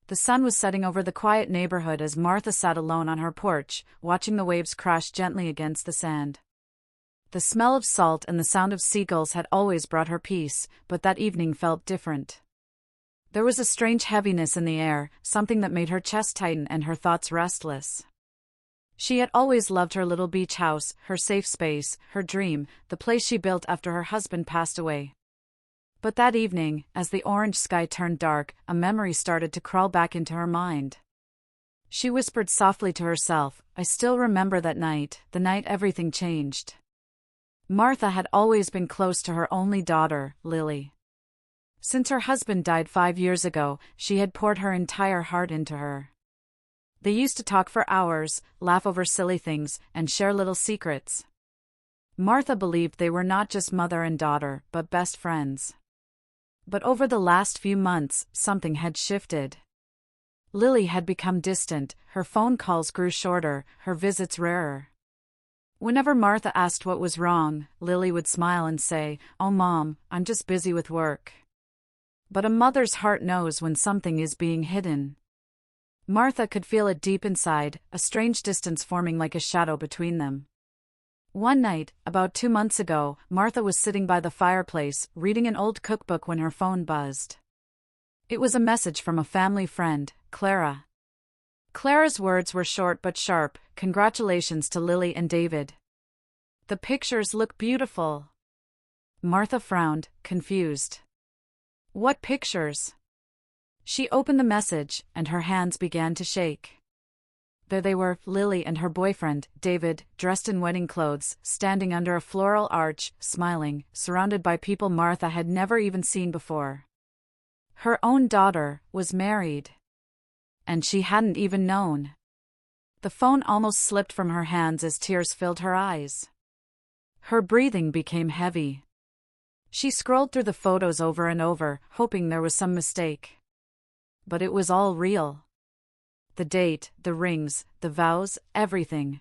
The sun was setting over the quiet neighborhood as Martha sat alone on her porch, watching the waves crash gently against the sand. The smell of salt and the sound of seagulls had always brought her peace, but that evening felt different. There was a strange heaviness in the air, something that made her chest tighten and her thoughts restless. She had always loved her little beach house, her safe space, her dream, the place she built after her husband passed away. But that evening, as the orange sky turned dark, a memory started to crawl back into her mind. She whispered softly to herself, "I still remember that night, the night everything changed." Martha had always been close to her only daughter, Lily. Since her husband died 5 years ago, she had poured her entire heart into her. They used to talk for hours, laugh over silly things, and share little secrets. Martha believed they were not just mother and daughter, but best friends. But over the last few months, something had shifted. Lily had become distant, her phone calls grew shorter, her visits rarer. Whenever Martha asked what was wrong, Lily would smile and say, "Oh Mom, I'm just busy with work." But a mother's heart knows when something is being hidden. Martha could feel it deep inside, a strange distance forming like a shadow between them. One night, about 2 months ago, Martha was sitting by the fireplace, reading an old cookbook when her phone buzzed. It was a message from a family friend, Clara. Clara's words were short but sharp, "Congratulations to Lily and David. The pictures look beautiful." Martha frowned, confused. "What pictures?" She opened the message, and her hands began to shake. There they were, Lily and her boyfriend, David, dressed in wedding clothes, standing under a floral arch, smiling, surrounded by people Martha had never even seen before. Her own daughter was married. And she hadn't even known. The phone almost slipped from her hands as tears filled her eyes. Her breathing became heavy. She scrolled through the photos over and over, hoping there was some mistake. But it was all real. The date, the rings, the vows, everything.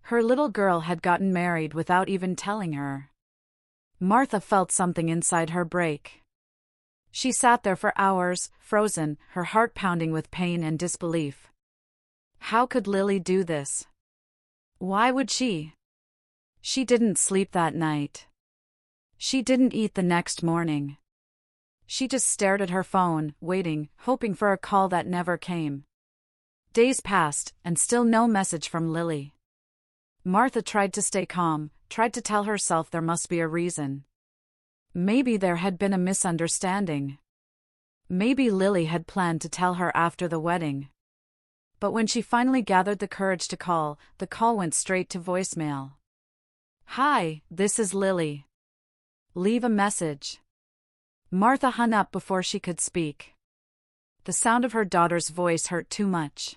Her little girl had gotten married without even telling her. Martha felt something inside her break. She sat there for hours, frozen, her heart pounding with pain and disbelief. How could Lily do this? Why would she? She didn't sleep that night. She didn't eat the next morning. She just stared at her phone, waiting, hoping for a call that never came. Days passed, and still no message from Lily. Martha tried to stay calm, tried to tell herself there must be a reason. Maybe there had been a misunderstanding. Maybe Lily had planned to tell her after the wedding. But when she finally gathered the courage to call, the call went straight to voicemail. "Hi, this is Lily. Leave a message." Martha hung up before she could speak. The sound of her daughter's voice hurt too much.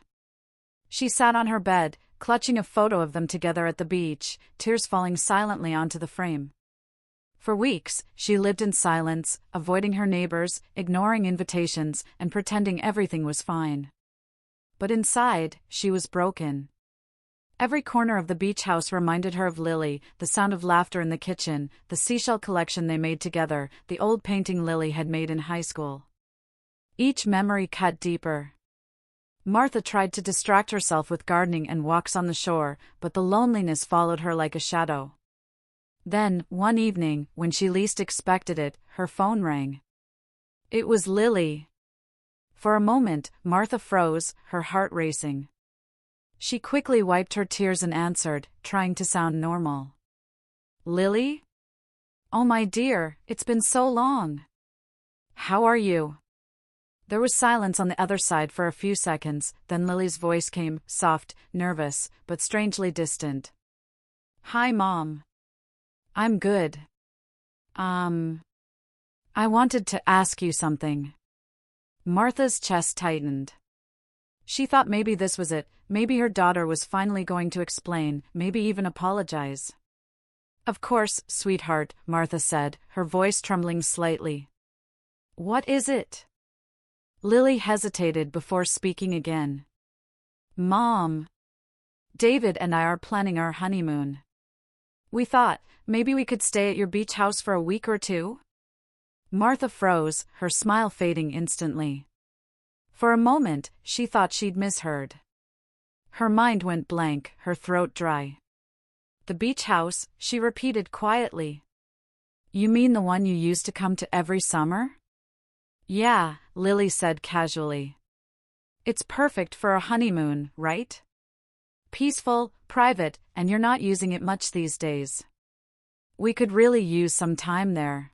She sat on her bed, clutching a photo of them together at the beach, tears falling silently onto the frame. For weeks, she lived in silence, avoiding her neighbors, ignoring invitations, and pretending everything was fine. But inside, she was broken. Every corner of the beach house reminded her of Lily, the sound of laughter in the kitchen, the seashell collection they made together, the old painting Lily had made in high school. Each memory cut deeper. Martha tried to distract herself with gardening and walks on the shore, but the loneliness followed her like a shadow. Then, one evening, when she least expected it, her phone rang. It was Lily. For a moment, Martha froze, her heart racing. She quickly wiped her tears and answered, trying to sound normal. "Lily? Oh my dear, it's been so long. How are you?" There was silence on the other side for a few seconds, then Lily's voice came, soft, nervous, but strangely distant. "Hi Mom. I'm good. I wanted to ask you something." Martha's chest tightened. She thought maybe this was it, maybe her daughter was finally going to explain, maybe even apologize. "Of course, sweetheart," Martha said, her voice trembling slightly. "What is it?" Lily hesitated before speaking again. "Mom, David and I are planning our honeymoon. We thought, maybe we could stay at your beach house for a week or two?" Martha froze, her smile fading instantly. For a moment, she thought she'd misheard. Her mind went blank, her throat dry. The beach house, she repeated quietly. You mean the one you used to come to every summer? Yeah, Lily said casually. It's perfect for a honeymoon, right? Peaceful, private, and you're not using it much these days. We could really use some time there.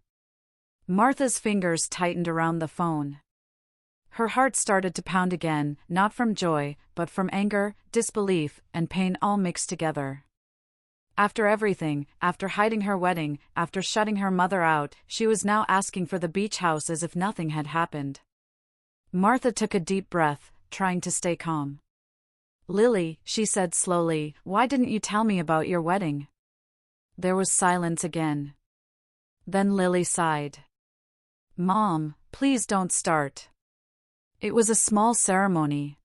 Martha's fingers tightened around the phone. Her heart started to pound again, not from joy, but from anger, disbelief, and pain all mixed together. After everything, after hiding her wedding, after shutting her mother out, she was now asking for the beach house as if nothing had happened. Martha took a deep breath, trying to stay calm. Lily, she said slowly, why didn't you tell me about your wedding? There was silence again. Then Lily sighed. Mom, please don't start. It was a small ceremony.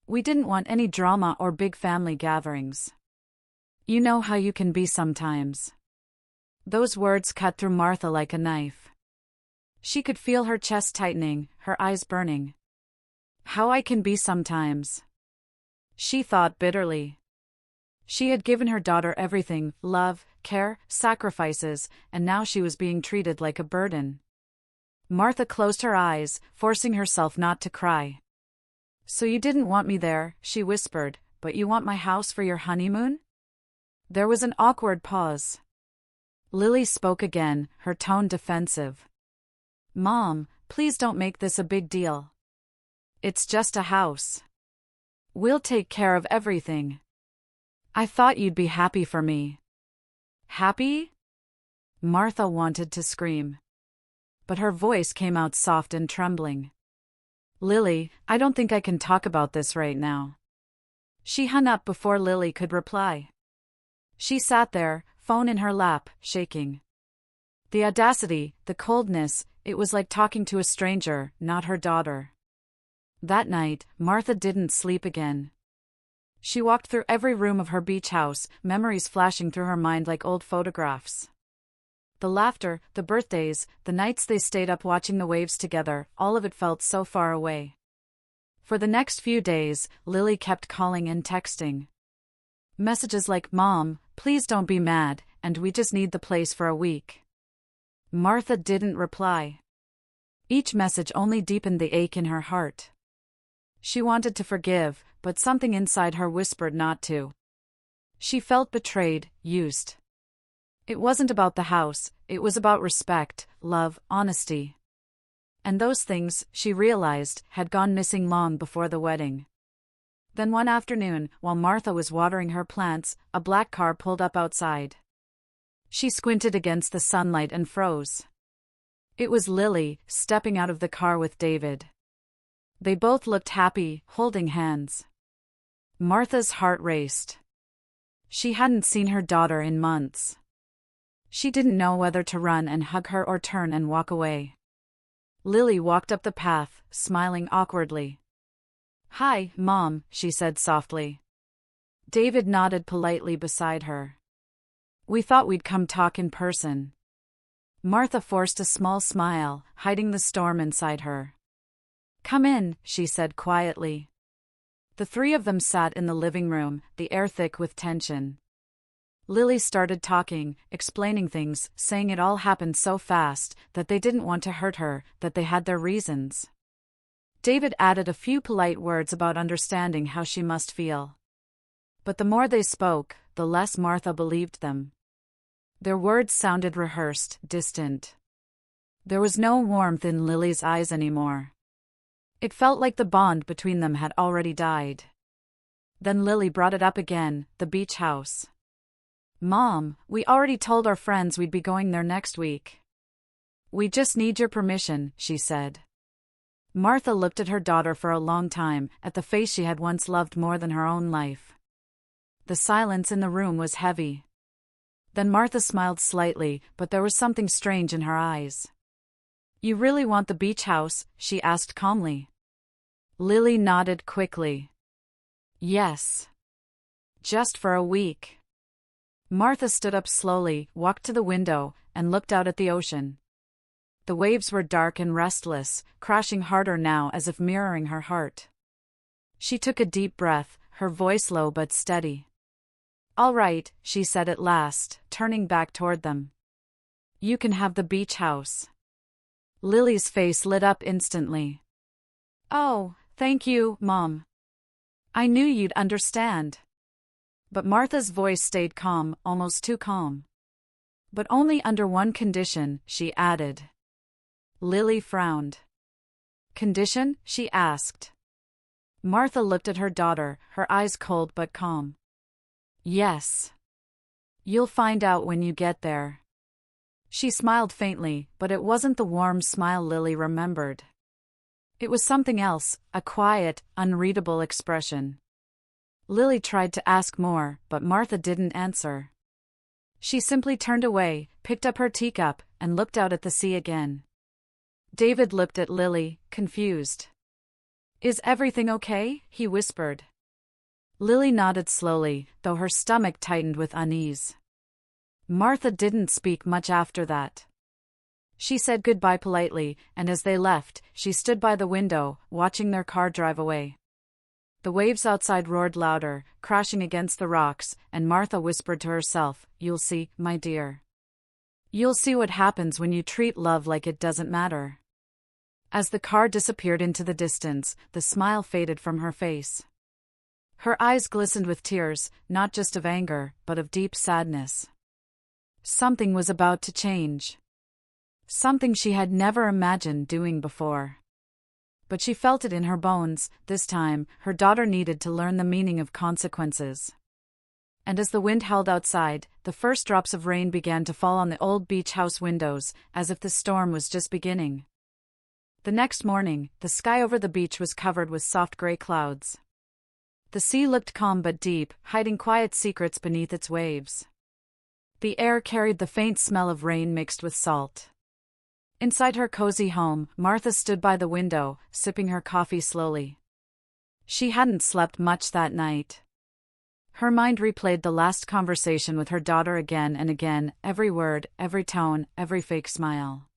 We didn't want any drama or big family gatherings. You know how you can be sometimes. Those words cut through Martha like a knife. She could feel her chest tightening, her eyes burning. How I can be sometimes. She thought bitterly. She had given her daughter everything, love, care, sacrifices, and now she was being treated like a burden. Martha closed her eyes, forcing herself not to cry. So you didn't want me there, she whispered, but you want my house for your honeymoon? There was an awkward pause. Lily spoke again, her tone defensive. Mom, please don't make this a big deal. It's just a house. We'll take care of everything. I thought you'd be happy for me. Happy? Martha wanted to scream. But her voice came out soft and trembling. Lily, I don't think I can talk about this right now. She hung up before Lily could reply. She sat there, phone in her lap, shaking. The audacity, the coldness, it was like talking to a stranger, not her daughter. That night, Martha didn't sleep again. She walked through every room of her beach house, memories flashing through her mind like old photographs. The laughter, the birthdays, the nights they stayed up watching the waves together, all of it felt so far away. For the next few days, Lily kept calling and texting. Messages like, Mom, please don't be mad, and we just need the place for a week. Martha didn't reply. Each message only deepened the ache in her heart. She wanted to forgive, but something inside her whispered not to. She felt betrayed, used. It wasn't about the house, it was about respect, love, honesty. And those things, she realized, had gone missing long before the wedding. Then one afternoon, while Martha was watering her plants, a black car pulled up outside. She squinted against the sunlight and froze. It was Lily, stepping out of the car with David. They both looked happy, holding hands. Martha's heart raced. She hadn't seen her daughter in months. She didn't know whether to run and hug her or turn and walk away. Lily walked up the path, smiling awkwardly. Hi, Mom, she said softly. David nodded politely beside her. We thought we'd come talk in person. Martha forced a small smile, hiding the storm inside her. Come in, she said quietly. The three of them sat in the living room, the air thick with tension. Lily started talking, explaining things, saying it all happened so fast, that they didn't want to hurt her, that they had their reasons. David added a few polite words about understanding how she must feel. But the more they spoke, the less Martha believed them. Their words sounded rehearsed, distant. There was no warmth in Lily's eyes anymore. It felt like the bond between them had already died. Then Lily brought it up again, the beach house. Mom, we already told our friends we'd be going there next week. We just need your permission, she said. Martha looked at her daughter for a long time, at the face she had once loved more than her own life. The silence in the room was heavy. Then Martha smiled slightly, but there was something strange in her eyes. You really want the beach house? She asked calmly. Lily nodded quickly. Yes. Just for a week. Martha stood up slowly, walked to the window, and looked out at the ocean. The waves were dark and restless, crashing harder now as if mirroring her heart. She took a deep breath, her voice low but steady. "All right," she said at last, turning back toward them. "You can have the beach house." Lily's face lit up instantly. "Oh, thank you, Mom. I knew you'd understand." But Martha's voice stayed calm, almost too calm. "But only under one condition," she added. Lily frowned. "Condition?" she asked. Martha looked at her daughter, her eyes cold but calm. "Yes. You'll find out when you get there." She smiled faintly, but it wasn't the warm smile Lily remembered. It was something else, a quiet, unreadable expression. Lily tried to ask more, but Martha didn't answer. She simply turned away, picked up her teacup, and looked out at the sea again. David looked at Lily, confused. "Is everything okay?" he whispered. Lily nodded slowly, though her stomach tightened with unease. Martha didn't speak much after that. She said goodbye politely, and as they left, she stood by the window, watching their car drive away. The waves outside roared louder, crashing against the rocks, and Martha whispered to herself, "You'll see, my dear. You'll see what happens when you treat love like it doesn't matter." As the car disappeared into the distance, the smile faded from her face. Her eyes glistened with tears, not just of anger, but of deep sadness. Something was about to change. Something she had never imagined doing before. But she felt it in her bones. This time, her daughter needed to learn the meaning of consequences. And as the wind howled outside, the first drops of rain began to fall on the old beach house windows, as if the storm was just beginning. The next morning, the sky over the beach was covered with soft gray clouds. The sea looked calm but deep, hiding quiet secrets beneath its waves. The air carried the faint smell of rain mixed with salt. Inside her cozy home, Martha stood by the window, sipping her coffee slowly. She hadn't slept much that night. Her mind replayed the last conversation with her daughter again and again, every word, every tone, every fake smile.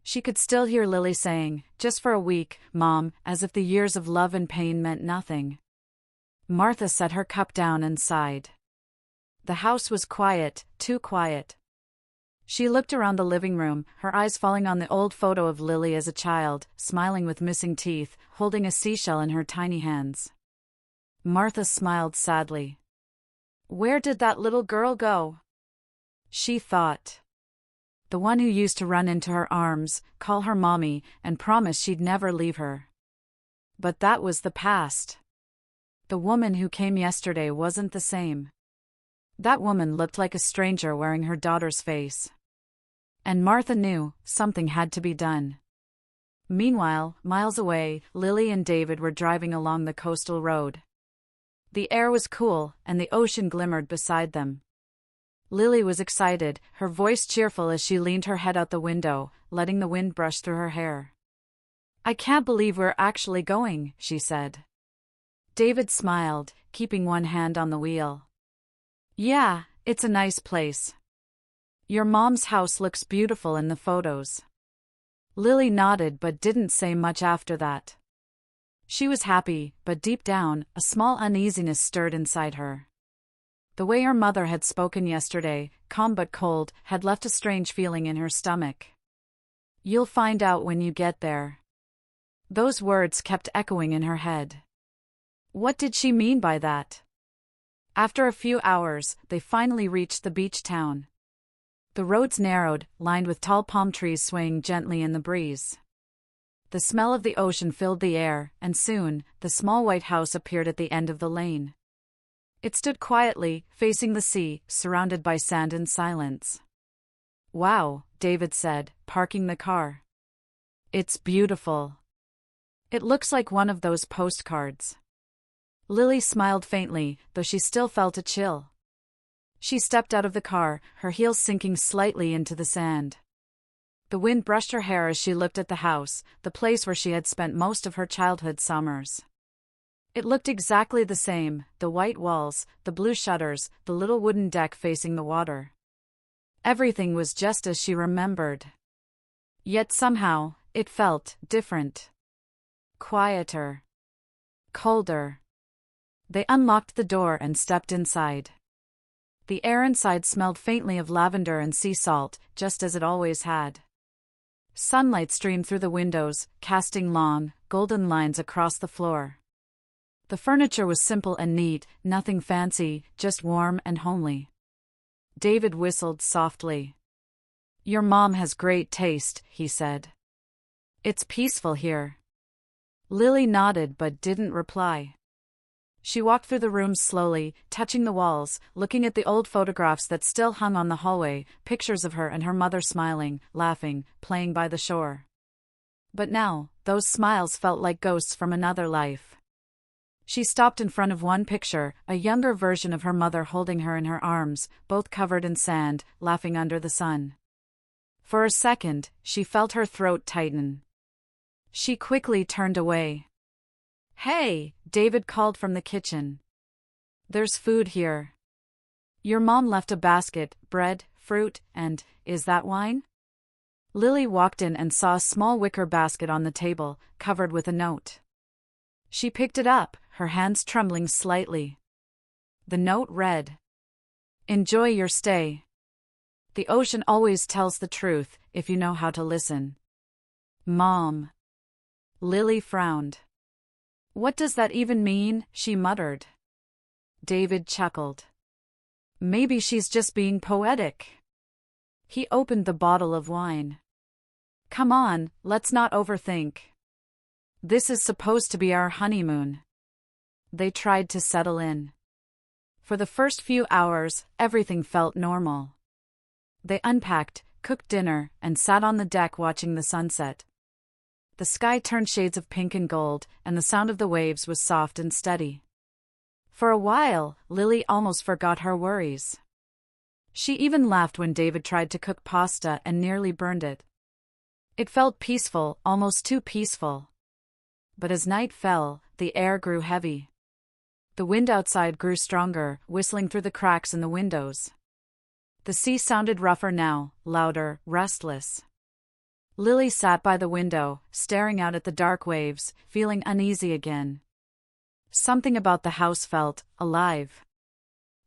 She could still hear Lily saying, "Just for a week, Mom," as if the years of love and pain meant nothing. Martha set her cup down and sighed. The house was quiet, too quiet. She looked around the living room, her eyes falling on the old photo of Lily as a child, smiling with missing teeth, holding a seashell in her tiny hands. Martha smiled sadly. "Where did that little girl go?" she thought. The one who used to run into her arms, call her mommy, and promise she'd never leave her. But that was the past. The woman who came yesterday wasn't the same. That woman looked like a stranger wearing her daughter's face. And Martha knew, something had to be done. Meanwhile, miles away, Lily and David were driving along the coastal road. The air was cool, and the ocean glimmered beside them. Lily was excited, her voice cheerful as she leaned her head out the window, letting the wind brush through her hair. "I can't believe we're actually going," she said. David smiled, keeping one hand on the wheel. "Yeah, it's a nice place. Your mom's house looks beautiful in the photos." Lily nodded but didn't say much after that. She was happy, but deep down, a small uneasiness stirred inside her. The way her mother had spoken yesterday, calm but cold, had left a strange feeling in her stomach. "You'll find out when you get there." Those words kept echoing in her head. What did she mean by that? After a few hours, they finally reached the beach town. The roads narrowed, lined with tall palm trees swaying gently in the breeze. The smell of the ocean filled the air, and soon, the small white house appeared at the end of the lane. It stood quietly, facing the sea, surrounded by sand and silence. "Wow," David said, parking the car. "It's beautiful. It looks like one of those postcards." Lily smiled faintly, though she still felt a chill. She stepped out of the car, her heels sinking slightly into the sand. The wind brushed her hair as she looked at the house, the place where she had spent most of her childhood summers. It looked exactly the same, the white walls, the blue shutters, the little wooden deck facing the water. Everything was just as she remembered. Yet somehow, it felt different. Quieter. Colder. They unlocked the door and stepped inside. The air inside smelled faintly of lavender and sea salt, just as it always had. Sunlight streamed through the windows, casting long, golden lines across the floor. The furniture was simple and neat, nothing fancy, just warm and homely. David whistled softly. "Your mom has great taste," he said. "It's peaceful here." Lily nodded but didn't reply. She walked through the rooms slowly, touching the walls, looking at the old photographs that still hung on the hallway, pictures of her and her mother smiling, laughing, playing by the shore. But now, those smiles felt like ghosts from another life. She stopped in front of one picture, a younger version of her mother holding her in her arms, both covered in sand, laughing under the sun. For a second, she felt her throat tighten. She quickly turned away. "Hey," David called from the kitchen. "There's food here. Your mom left a basket, bread, fruit, and, is that wine?" Lily walked in and saw a small wicker basket on the table, covered with a note. She picked it up, her hands trembling slightly. The note read, "Enjoy your stay. The ocean always tells the truth, if you know how to listen. Mom." Lily frowned. "What does that even mean?" she muttered. David chuckled. "Maybe she's just being poetic." He opened the bottle of wine. "Come on, let's not overthink. This is supposed to be our honeymoon." They tried to settle in. For the first few hours, everything felt normal. They unpacked, cooked dinner, and sat on the deck watching the sunset. The sky turned shades of pink and gold, and the sound of the waves was soft and steady. For a while, Lily almost forgot her worries. She even laughed when David tried to cook pasta and nearly burned it. It felt peaceful, almost too peaceful. But as night fell, the air grew heavy. The wind outside grew stronger, whistling through the cracks in the windows. The sea sounded rougher now, louder, restless. Lily sat by the window, staring out at the dark waves, feeling uneasy again. Something about the house felt alive.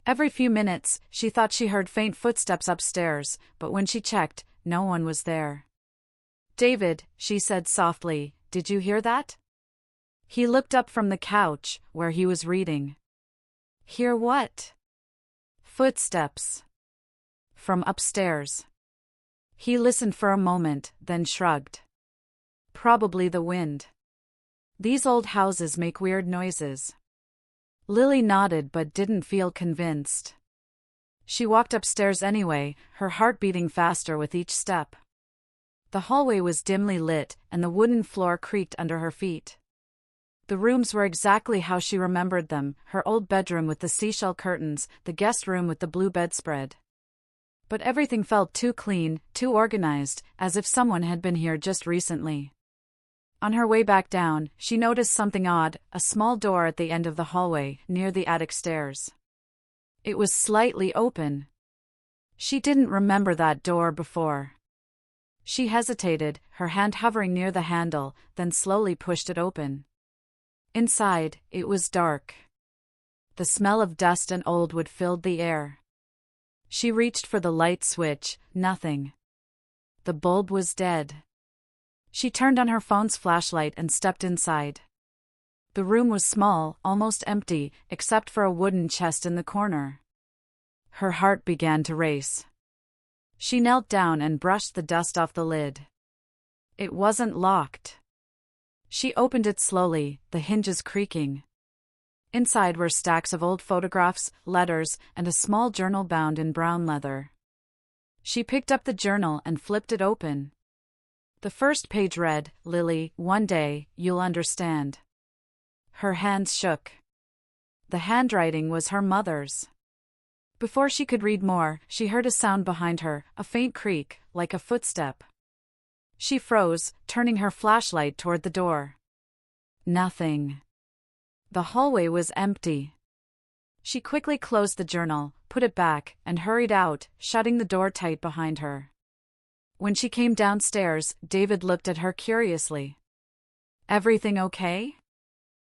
Every few minutes, she thought she heard faint footsteps upstairs, but when she checked, no one was there. "David," she said softly, "did you hear that?" He looked up from the couch, where he was reading. "Hear what?" "Footsteps. From upstairs." He listened for a moment, then shrugged. "Probably the wind. These old houses make weird noises." Lily nodded but didn't feel convinced. She walked upstairs anyway, her heart beating faster with each step. The hallway was dimly lit, and the wooden floor creaked under her feet. The rooms were exactly how she remembered them, her old bedroom with the seashell curtains, the guest room with the blue bedspread. But everything felt too clean, too organized, as if someone had been here just recently. On her way back down, she noticed something odd, a small door at the end of the hallway, near the attic stairs. It was slightly open. She didn't remember that door before. She hesitated, her hand hovering near the handle, then slowly pushed it open. Inside, it was dark. The smell of dust and old wood filled the air. She reached for the light switch, nothing. The bulb was dead. She turned on her phone's flashlight and stepped inside. The room was small, almost empty, except for a wooden chest in the corner. Her heart began to race. She knelt down and brushed the dust off the lid. It wasn't locked. She opened it slowly, the hinges creaking. Inside were stacks of old photographs, letters, and a small journal bound in brown leather. She picked up the journal and flipped it open. The first page read, "Lily, one day, you'll understand." Her hands shook. The handwriting was her mother's. Before she could read more, she heard a sound behind her, a faint creak, like a footstep. She froze, turning her flashlight toward the door. Nothing. The hallway was empty. She quickly closed the journal, put it back, and hurried out, shutting the door tight behind her. When she came downstairs, David looked at her curiously. "Everything okay?"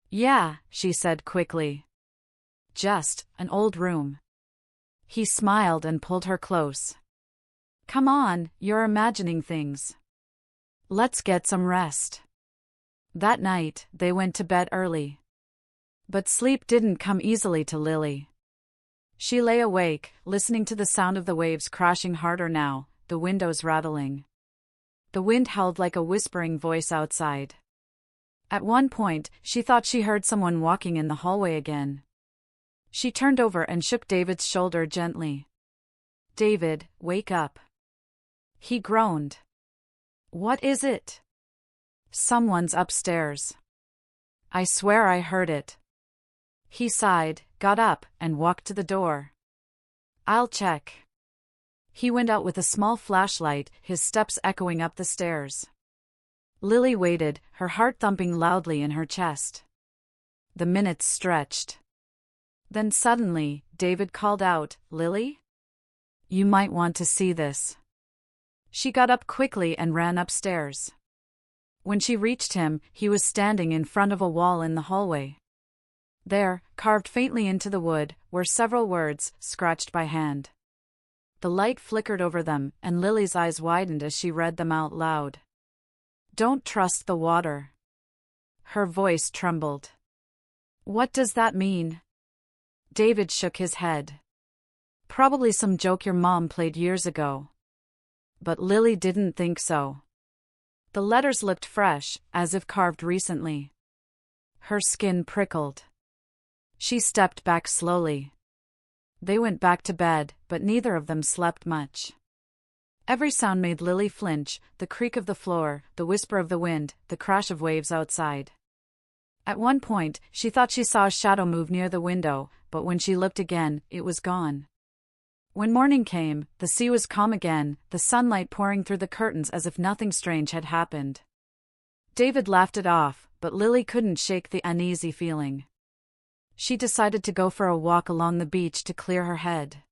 "Yeah," she said quickly. "Just an old room." He smiled and pulled her close. "Come on, you're imagining things. Let's get some rest." That night, they went to bed early. But sleep didn't come easily to Lily. She lay awake, listening to the sound of the waves crashing harder now, the windows rattling. The wind howled like a whispering voice outside. At one point, she thought she heard someone walking in the hallway again. She turned over and shook David's shoulder gently. "David, wake up." He groaned. "What is it?" "Someone's upstairs." "I swear I heard it." He sighed, got up, and walked to the door. "I'll check." He went out with a small flashlight, his steps echoing up the stairs. Lily waited, her heart thumping loudly in her chest. The minutes stretched. Then suddenly, David called out, "Lily? You might want to see this." She got up quickly and ran upstairs. When she reached him, he was standing in front of a wall in the hallway. There, carved faintly into the wood, were several words, scratched by hand. The light flickered over them, and Lily's eyes widened as she read them out loud. "Don't trust the water." Her voice trembled. "What does that mean?" David shook his head. "Probably some joke your mom played years ago." But Lily didn't think so. The letters looked fresh, as if carved recently. Her skin prickled. She stepped back slowly. They went back to bed, but neither of them slept much. Every sound made Lily flinch, the creak of the floor, the whisper of the wind, the crash of waves outside. At one point, she thought she saw a shadow move near the window, but when she looked again, it was gone. When morning came, the sea was calm again, the sunlight pouring through the curtains as if nothing strange had happened. David laughed it off, but Lily couldn't shake the uneasy feeling. She decided to go for a walk along the beach to clear her head.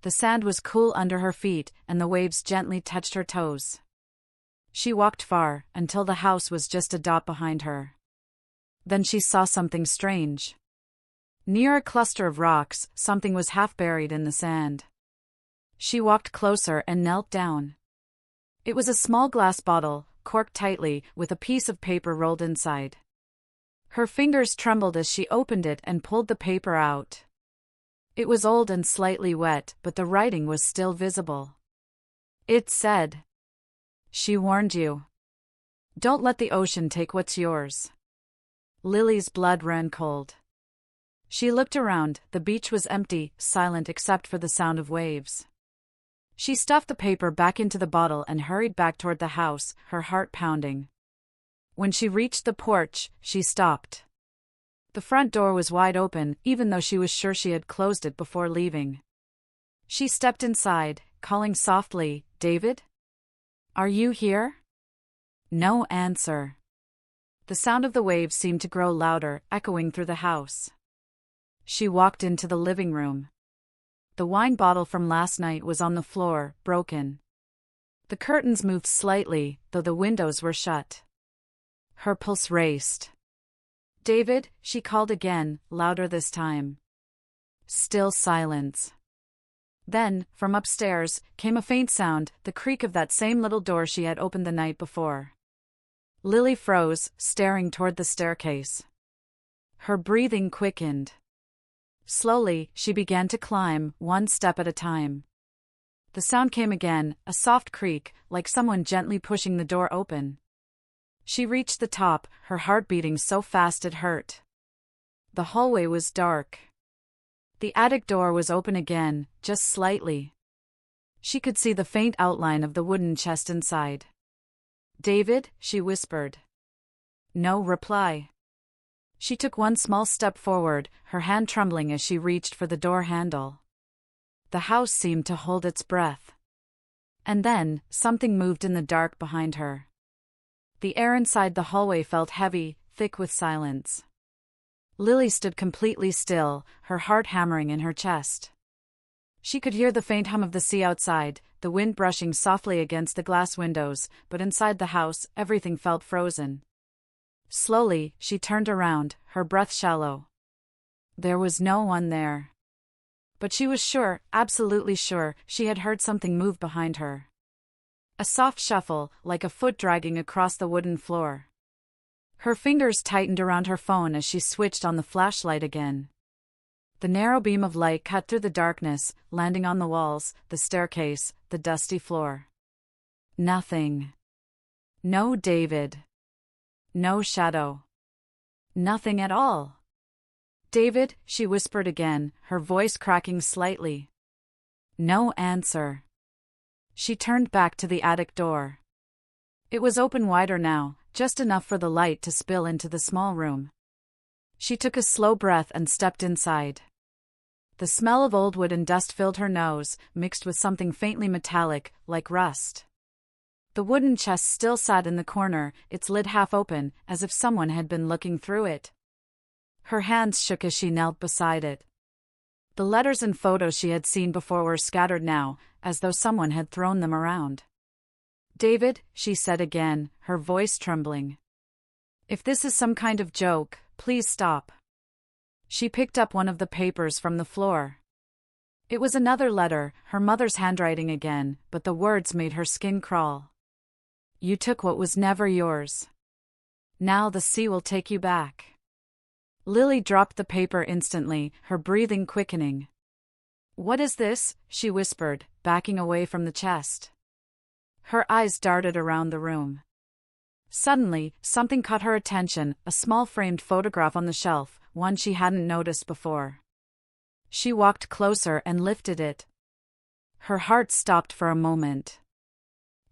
The sand was cool under her feet, and the waves gently touched her toes. She walked far, until the house was just a dot behind her. Then she saw something strange. Near a cluster of rocks, something was half buried in the sand. She walked closer and knelt down. It was a small glass bottle, corked tightly, with a piece of paper rolled inside. Her fingers trembled as she opened it and pulled the paper out. It was old and slightly wet, but the writing was still visible. It said, "She warned you. Don't let the ocean take what's yours." Lily's blood ran cold. She looked around, the beach was empty, silent except for the sound of waves. She stuffed the paper back into the bottle and hurried back toward the house, her heart pounding. When she reached the porch, she stopped. The front door was wide open, even though she was sure she had closed it before leaving. She stepped inside, calling softly, "David? Are you here?" No answer. The sound of the waves seemed to grow louder, echoing through the house. She walked into the living room. The wine bottle from last night was on the floor, broken. The curtains moved slightly, though the windows were shut. Her pulse raced. "David," she called again, louder this time. Still silence. Then, from upstairs, came a faint sound, the creak of that same little door she had opened the night before. Lily froze, staring toward the staircase. Her breathing quickened. Slowly, she began to climb, one step at a time. The sound came again, a soft creak, like someone gently pushing the door open. She reached the top, her heart beating so fast it hurt. The hallway was dark. The attic door was open again, just slightly. She could see the faint outline of the wooden chest inside. "David?" she whispered. No reply. She took one small step forward, her hand trembling as she reached for the door handle. The house seemed to hold its breath. And then, something moved in the dark behind her. The air inside the hallway felt heavy, thick with silence. Lily stood completely still, her heart hammering in her chest. She could hear the faint hum of the sea outside, the wind brushing softly against the glass windows, but inside the house, everything felt frozen. Slowly, she turned around, her breath shallow. There was no one there. But she was sure, absolutely sure, she had heard something move behind her. A soft shuffle, like a foot dragging across the wooden floor. Her fingers tightened around her phone as she switched on the flashlight again. The narrow beam of light cut through the darkness, landing on the walls, the staircase, the dusty floor. Nothing. No David. No shadow. Nothing at all. David, she whispered again, her voice cracking slightly. No answer. She turned back to the attic door. It was open wider now, just enough for the light to spill into the small room. She took a slow breath and stepped inside. The smell of old wood and dust filled her nose, mixed with something faintly metallic, like rust. The wooden chest still sat in the corner, its lid half open, as if someone had been looking through it. Her hands shook as she knelt beside it. The letters and photos she had seen before were scattered now, as though someone had thrown them around. David, she said again, her voice trembling. If this is some kind of joke, please stop. She picked up one of the papers from the floor. It was another letter, her mother's handwriting again, but the words made her skin crawl. You took what was never yours. Now the sea will take you back. Lily dropped the paper instantly, her breathing quickening. What is this? She whispered, backing away from the chest. Her eyes darted around the room. Suddenly, something caught her attention, a small framed photograph on the shelf, one she hadn't noticed before. She walked closer and lifted it. Her heart stopped for a moment.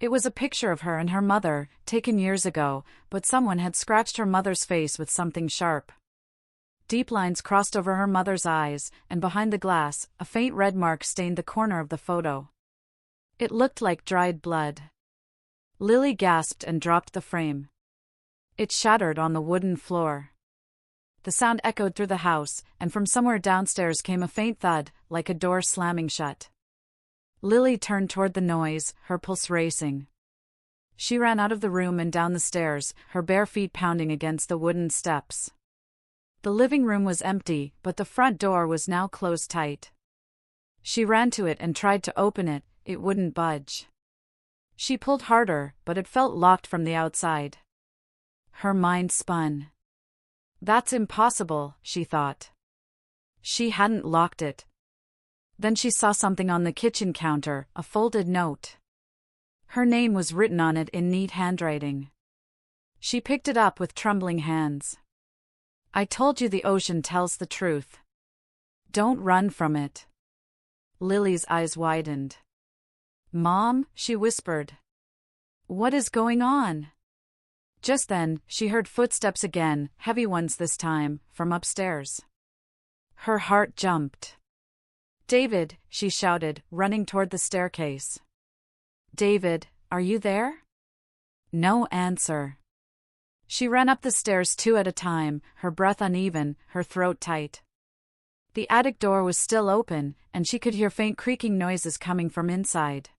It was a picture of her and her mother, taken years ago, but someone had scratched her mother's face with something sharp. Deep lines crossed over her mother's eyes, and behind the glass, a faint red mark stained the corner of the photo. It looked like dried blood. Lily gasped and dropped the frame. It shattered on the wooden floor. The sound echoed through the house, and from somewhere downstairs came a faint thud, like a door slamming shut. Lily turned toward the noise, her pulse racing. She ran out of the room and down the stairs, her bare feet pounding against the wooden steps. The living room was empty, but the front door was now closed tight. She ran to it and tried to open it, it wouldn't budge. She pulled harder, but it felt locked from the outside. Her mind spun. That's impossible, she thought. She hadn't locked it. Then she saw something on the kitchen counter, a folded note. Her name was written on it in neat handwriting. She picked it up with trembling hands. I told you the ocean tells the truth. Don't run from it. Lily's eyes widened. Mom, she whispered. What is going on? Just then, she heard footsteps again, heavy ones this time, from upstairs. Her heart jumped. David, she shouted, running toward the staircase. David, are you there? No answer. She ran up the stairs two at a time, her breath uneven, her throat tight. The attic door was still open, and she could hear faint creaking noises coming from inside.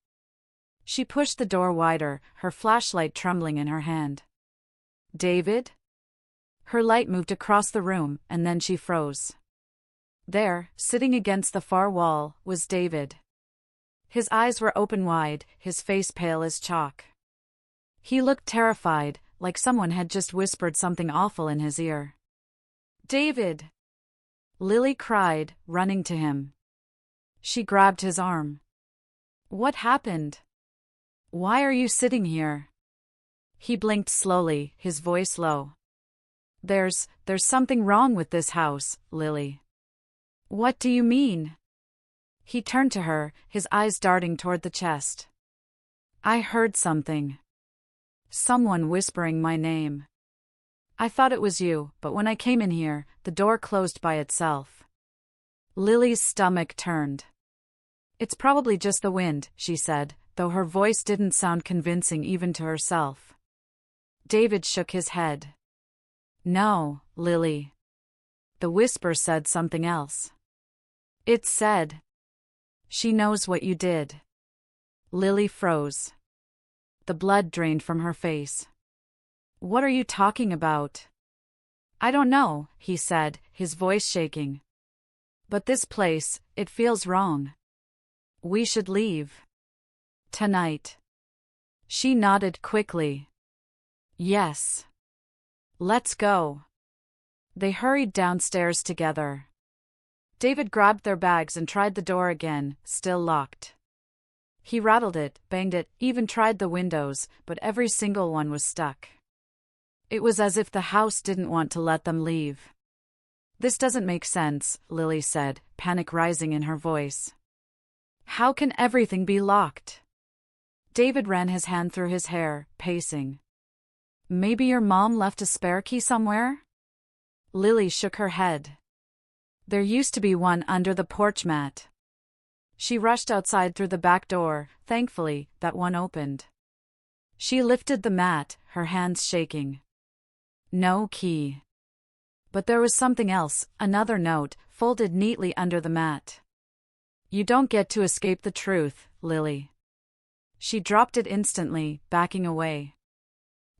She pushed the door wider, her flashlight trembling in her hand. David? Her light moved across the room, and then she froze. There, sitting against the far wall, was David. His eyes were open wide, his face pale as chalk. He looked terrified, like someone had just whispered something awful in his ear. David! Lily cried, running to him. She grabbed his arm. What happened? Why are you sitting here? He blinked slowly, his voice low. There's something wrong with this house, Lily. What do you mean? He turned to her, his eyes darting toward the chest. I heard something. Someone whispering my name. I thought it was you, but when I came in here, the door closed by itself. Lily's stomach turned. It's probably just the wind, she said, though her voice didn't sound convincing even to herself. David shook his head. No, Lily. The whisper said something else. It said, she knows what you did. Lily froze. The blood drained from her face. What are you talking about? I don't know, he said, his voice shaking. But this place, it feels wrong. We should leave. Tonight. She nodded quickly. Yes. Let's go. They hurried downstairs together. David grabbed their bags and tried the door again, still locked. He rattled it, banged it, even tried the windows, but every single one was stuck. It was as if the house didn't want to let them leave. This doesn't make sense, Lily said, panic rising in her voice. How can everything be locked? David ran his hand through his hair, pacing. Maybe your mom left a spare key somewhere? Lily shook her head. There used to be one under the porch mat. She rushed outside through the back door. Thankfully, that one opened. She lifted the mat, her hands shaking. No key. But there was something else, another note, folded neatly under the mat. You don't get to escape the truth, Lily. She dropped it instantly, backing away.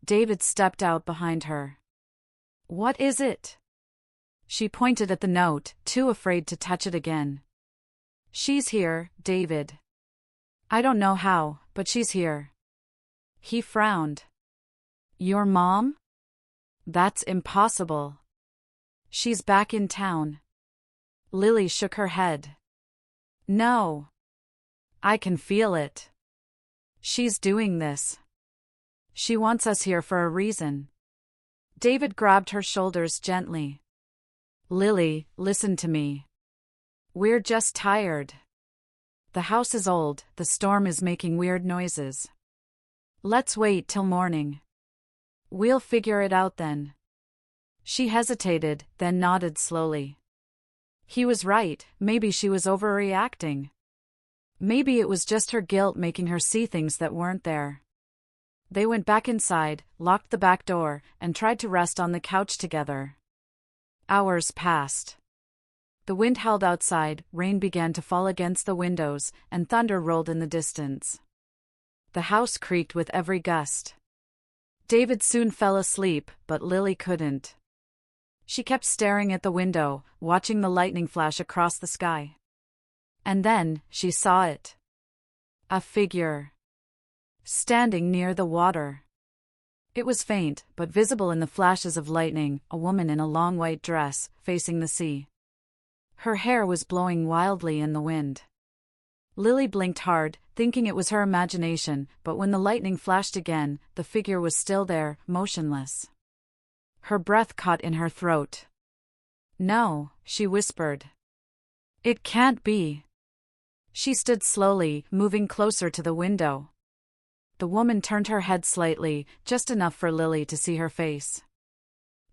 David stepped out behind her. What is it? She pointed at the note, too afraid to touch it again. She's here, David. I don't know how, but she's here. He frowned. Your mom? That's impossible. She's back in town. Lily shook her head. No. I can feel it. She's doing this. She wants us here for a reason. David grabbed her shoulders gently. Lily, listen to me. We're just tired. The house is old, the storm is making weird noises. Let's wait till morning. We'll figure it out then. She hesitated, then nodded slowly. He was right, maybe she was overreacting. Maybe it was just her guilt making her see things that weren't there. They went back inside, locked the back door, and tried to rest on the couch together. Hours passed. The wind howled outside, rain began to fall against the windows, and thunder rolled in the distance. The house creaked with every gust. David soon fell asleep, but Lily couldn't. She kept staring at the window, watching the lightning flash across the sky. And then, she saw it. A figure. Standing near the water. It was faint, but visible in the flashes of lightning, a woman in a long white dress, facing the sea. Her hair was blowing wildly in the wind. Lily blinked hard, thinking it was her imagination, but when the lightning flashed again, the figure was still there, motionless. Her breath caught in her throat. No, she whispered. It can't be. She stood slowly, moving closer to the window. The woman turned her head slightly, just enough for Lily to see her face.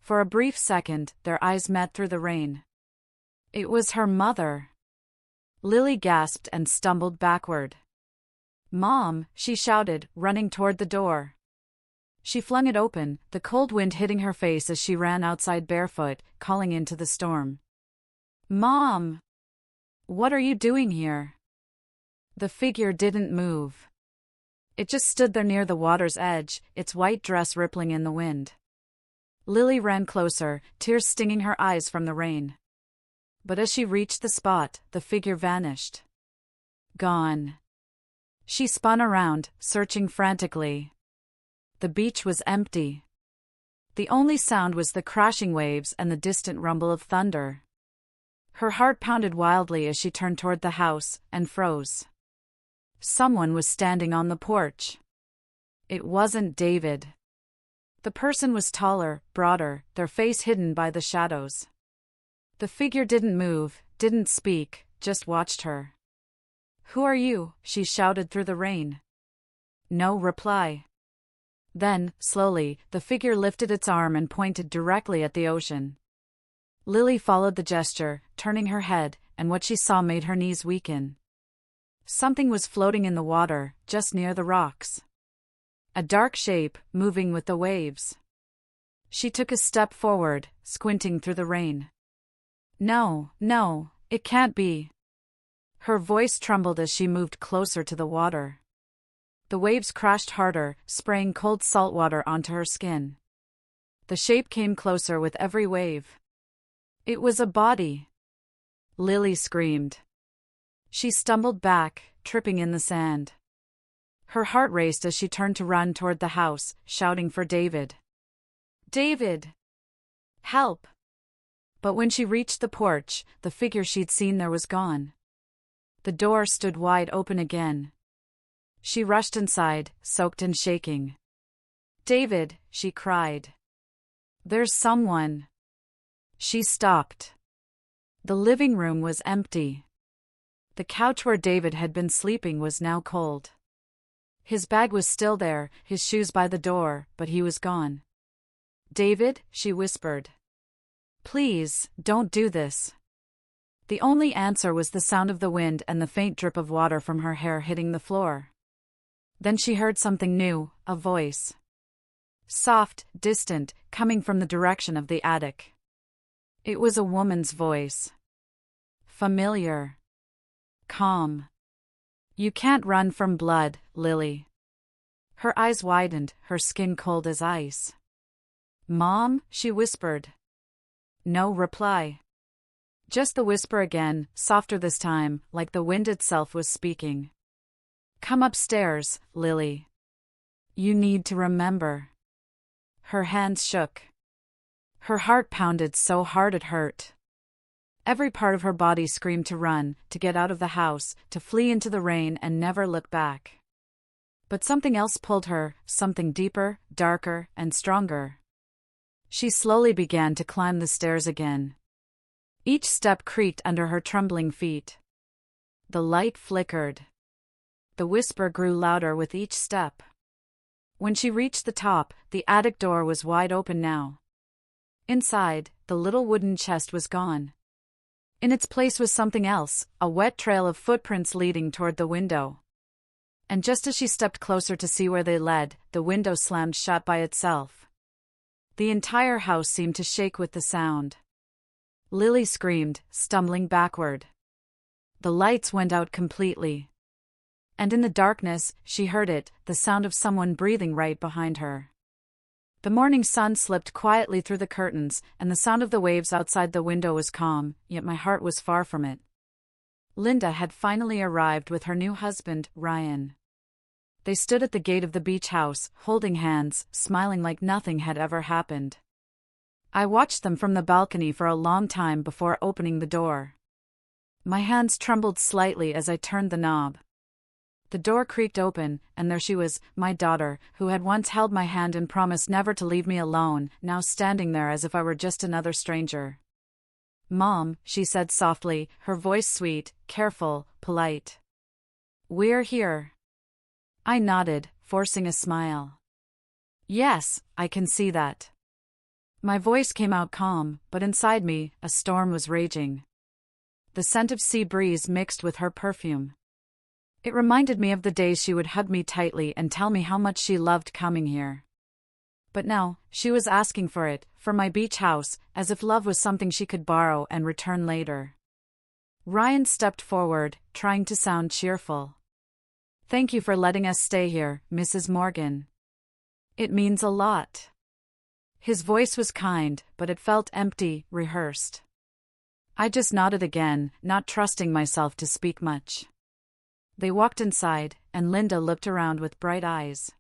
For a brief second, their eyes met through the rain. It was her mother. Lily gasped and stumbled backward. Mom, she shouted, running toward the door. She flung it open, the cold wind hitting her face as she ran outside barefoot, calling into the storm. Mom! What are you doing here? The figure didn't move. It just stood there near the water's edge, its white dress rippling in the wind. Lily ran closer, tears stinging her eyes from the rain. But as she reached the spot, the figure vanished. Gone. She spun around, searching frantically. The beach was empty. The only sound was the crashing waves and the distant rumble of thunder. Her heart pounded wildly as she turned toward the house, and froze. Someone was standing on the porch. It wasn't David. The person was taller, broader, their face hidden by the shadows. The figure didn't move, didn't speak, just watched her. Who are you? She shouted through the rain. No reply. Then, slowly, the figure lifted its arm and pointed directly at the ocean. Lily followed the gesture, turning her head, and what she saw made her knees weaken. Something was floating in the water, just near the rocks. A dark shape, moving with the waves. She took a step forward, squinting through the rain. No, it can't be. Her voice trembled as she moved closer to the water. The waves crashed harder, spraying cold salt water onto her skin. The shape came closer with every wave. It was a body. Lily screamed. She stumbled back, tripping in the sand. Her heart raced as she turned to run toward the house, shouting for David. David! Help! But when she reached the porch, the figure she'd seen there was gone. The door stood wide open again. She rushed inside, soaked and shaking. David, she cried. There's someone. She stopped. The living room was empty. The couch where David had been sleeping was now cold. His bag was still there, his shoes by the door, but he was gone. David, she whispered. Please, don't do this. The only answer was the sound of the wind and the faint drip of water from her hair hitting the floor. Then she heard something new, a voice. Soft, distant, coming from the direction of the attic. It was a woman's voice. Familiar. Calm. You can't run from blood, Lily. Her eyes widened, her skin cold as ice. Mom, she whispered. No reply. Just the whisper again, softer this time, like the wind itself was speaking. Come upstairs, Lily. You need to remember. Her hands shook. Her heart pounded so hard it hurt. Every part of her body screamed to run, to get out of the house, to flee into the rain and never look back. But something else pulled her, something deeper, darker, and stronger. She slowly began to climb the stairs again. Each step creaked under her trembling feet. The light flickered. The whisper grew louder with each step. When she reached the top, the attic door was wide open now. Inside, the little wooden chest was gone. In its place was something else, a wet trail of footprints leading toward the window. And just as she stepped closer to see where they led, the window slammed shut by itself. The entire house seemed to shake with the sound. Lily screamed, stumbling backward. The lights went out completely. And in the darkness, she heard it, the sound of someone breathing right behind her. The morning sun slipped quietly through the curtains, and the sound of the waves outside the window was calm, yet my heart was far from it. Linda had finally arrived with her new husband, Ryan. They stood at the gate of the beach house, holding hands, smiling like nothing had ever happened. I watched them from the balcony for a long time before opening the door. My hands trembled slightly as I turned the knob. The door creaked open, and there she was, my daughter, who had once held my hand and promised never to leave me alone, now standing there as if I were just another stranger. Mom, she said softly, her voice sweet, careful, polite. We're here. I nodded, forcing a smile. Yes, I can see that. My voice came out calm, but inside me, a storm was raging. The scent of sea breeze mixed with her perfume. It reminded me of the days she would hug me tightly and tell me how much she loved coming here. But now, she was asking for it, for my beach house, as if love was something she could borrow and return later. Ryan stepped forward, trying to sound cheerful. Thank you for letting us stay here, Mrs. Morgan. It means a lot. His voice was kind, but it felt empty, rehearsed. I just nodded again, not trusting myself to speak much. They walked inside, and Linda looked around with bright eyes.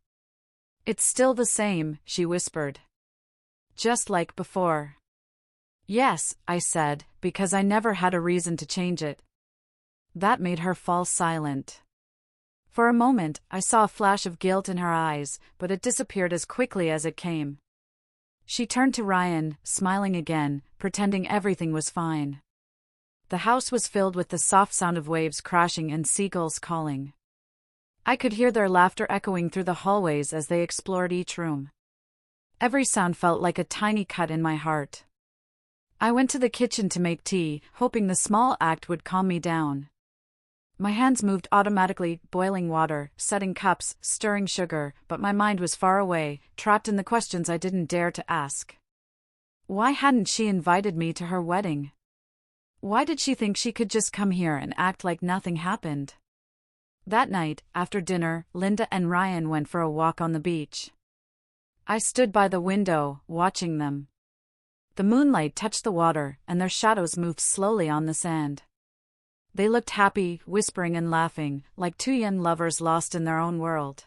It's still the same, she whispered. Just like before. Yes, I said, because I never had a reason to change it. That made her fall silent. For a moment, I saw a flash of guilt in her eyes, but it disappeared as quickly as it came. She turned to Ryan, smiling again, pretending everything was fine. The house was filled with the soft sound of waves crashing and seagulls calling. I could hear their laughter echoing through the hallways as they explored each room. Every sound felt like a tiny cut in my heart. I went to the kitchen to make tea, hoping the small act would calm me down. My hands moved automatically, boiling water, setting cups, stirring sugar, but my mind was far away, trapped in the questions I didn't dare to ask. Why hadn't she invited me to her wedding? Why did she think she could just come here and act like nothing happened? That night, after dinner, Linda and Ryan went for a walk on the beach. I stood by the window, watching them. The moonlight touched the water, and their shadows moved slowly on the sand. They looked happy, whispering and laughing, like two young lovers lost in their own world.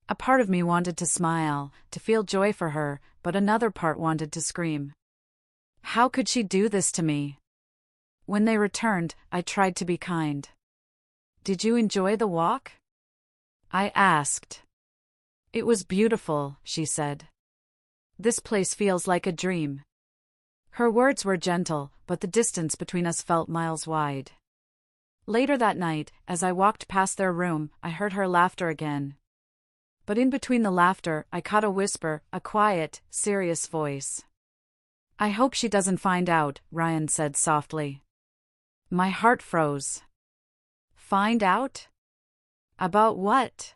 A part of me wanted to smile, to feel joy for her, but another part wanted to scream. How could she do this to me? When they returned, I tried to be kind. Did you enjoy the walk? I asked. It was beautiful, she said. This place feels like a dream. Her words were gentle, but the distance between us felt miles wide. Later that night, as I walked past their room, I heard her laughter again. But in between the laughter, I caught a whisper, a quiet, serious voice. I hope she doesn't find out, Ryan said softly. My heart froze. Find out? About what?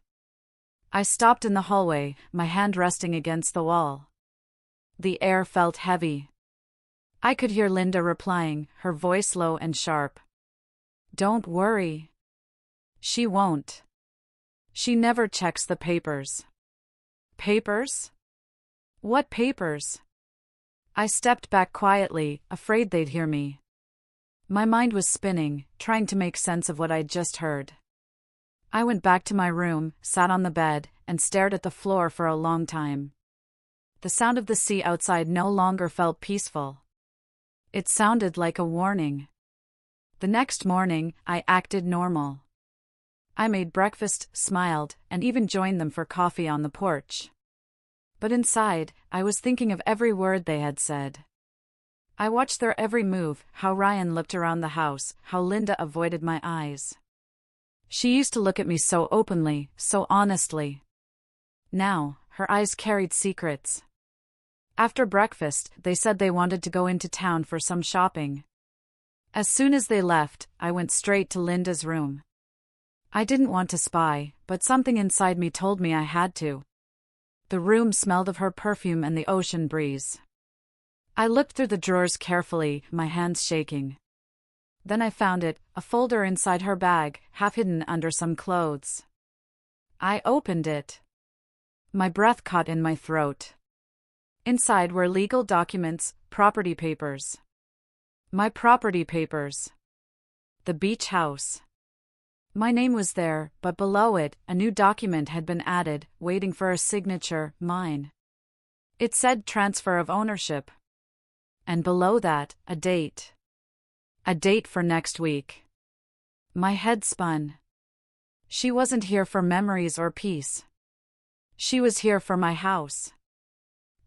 I stopped in the hallway, my hand resting against the wall. The air felt heavy. I could hear Linda replying, her voice low and sharp. Don't worry. She won't. She never checks the papers. Papers? What papers? I stepped back quietly, afraid they'd hear me. My mind was spinning, trying to make sense of what I'd just heard. I went back to my room, sat on the bed, and stared at the floor for a long time. The sound of the sea outside no longer felt peaceful. It sounded like a warning. The next morning, I acted normal. I made breakfast, smiled, and even joined them for coffee on the porch. But inside, I was thinking of every word they had said. I watched their every move, how Ryan looked around the house, how Linda avoided my eyes. She used to look at me so openly, so honestly. Now, her eyes carried secrets. After breakfast, they said they wanted to go into town for some shopping. As soon as they left, I went straight to Linda's room. I didn't want to spy, but something inside me told me I had to. The room smelled of her perfume and the ocean breeze. I looked through the drawers carefully, my hands shaking. Then I found it, a folder inside her bag, half hidden under some clothes. I opened it. My breath caught in my throat. Inside were legal documents, property papers. My property papers. The beach house. My name was there, but below it, a new document had been added, waiting for a signature, mine. It said transfer of ownership. And below that, a date. A date for next week. My head spun. She wasn't here for memories or peace. She was here for my house.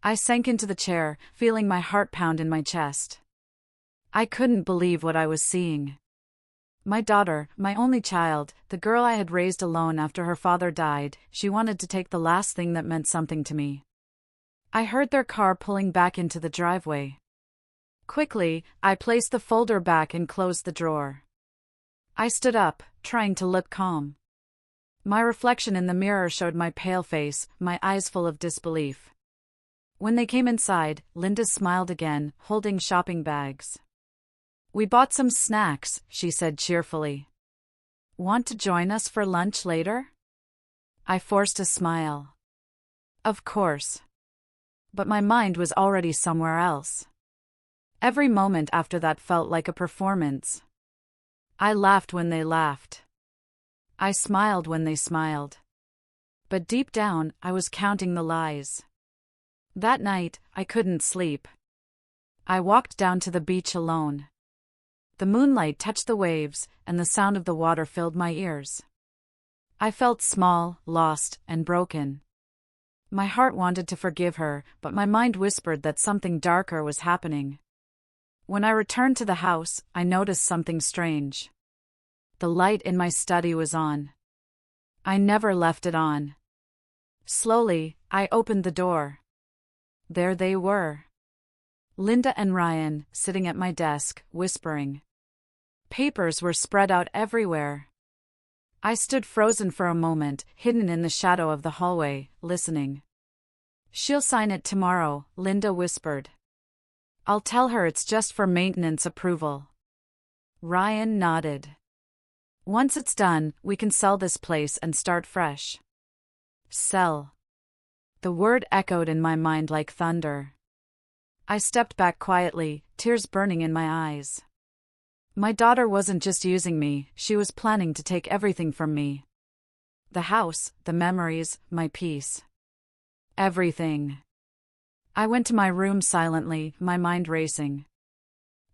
I sank into the chair, feeling my heart pound in my chest. I couldn't believe what I was seeing. My daughter, my only child, the girl I had raised alone after her father died, she wanted to take the last thing that meant something to me. I heard their car pulling back into the driveway. Quickly, I placed the folder back and closed the drawer. I stood up, trying to look calm. My reflection in the mirror showed my pale face, my eyes full of disbelief. When they came inside, Linda smiled again, holding shopping bags. We bought some snacks, she said cheerfully. Want to join us for lunch later? I forced a smile. Of course. But my mind was already somewhere else. Every moment after that felt like a performance. I laughed when they laughed. I smiled when they smiled. But deep down, I was counting the lies. That night, I couldn't sleep. I walked down to the beach alone. The moonlight touched the waves, and the sound of the water filled my ears. I felt small, lost, and broken. My heart wanted to forgive her, but my mind whispered that something darker was happening. When I returned to the house, I noticed something strange. The light in my study was on. I never left it on. Slowly, I opened the door. There they were. Linda and Ryan, sitting at my desk, whispering. Papers were spread out everywhere. I stood frozen for a moment, hidden in the shadow of the hallway, listening. She'll sign it tomorrow, Linda whispered. I'll tell her it's just for maintenance approval. Ryan nodded. Once it's done, we can sell this place and start fresh. Sell. The word echoed in my mind like thunder. I stepped back quietly, tears burning in my eyes. My daughter wasn't just using me, she was planning to take everything from me. The house, the memories, my peace. Everything. I went to my room silently, my mind racing.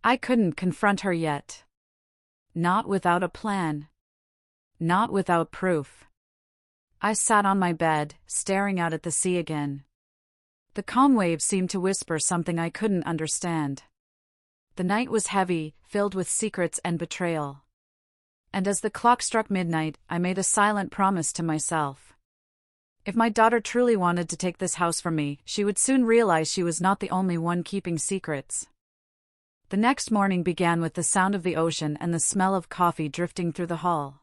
I couldn't confront her yet. Not without a plan. Not without proof. I sat on my bed, staring out at the sea again. The calm waves seemed to whisper something I couldn't understand. The night was heavy, filled with secrets and betrayal. And as the clock struck midnight, I made a silent promise to myself. If my daughter truly wanted to take this house from me, she would soon realize she was not the only one keeping secrets. The next morning began with the sound of the ocean and the smell of coffee drifting through the hall.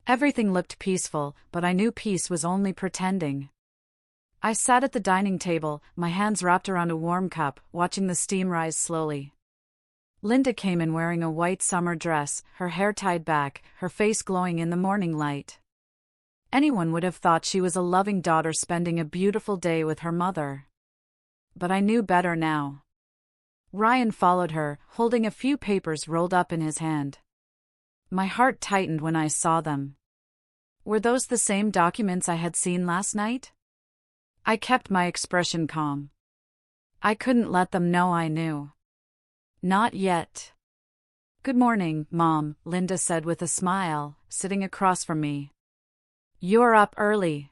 Everything looked peaceful, but I knew peace was only pretending. I sat at the dining table, my hands wrapped around a warm cup, watching the steam rise slowly. Linda came in wearing a white summer dress, her hair tied back, her face glowing in the morning light. Anyone would have thought she was a loving daughter spending a beautiful day with her mother. But I knew better now. Ryan followed her, holding a few papers rolled up in his hand. My heart tightened when I saw them. Were those the same documents I had seen last night? I kept my expression calm. I couldn't let them know I knew. Not yet. Good morning, Mom, Linda said with a smile, sitting across from me. You're up early.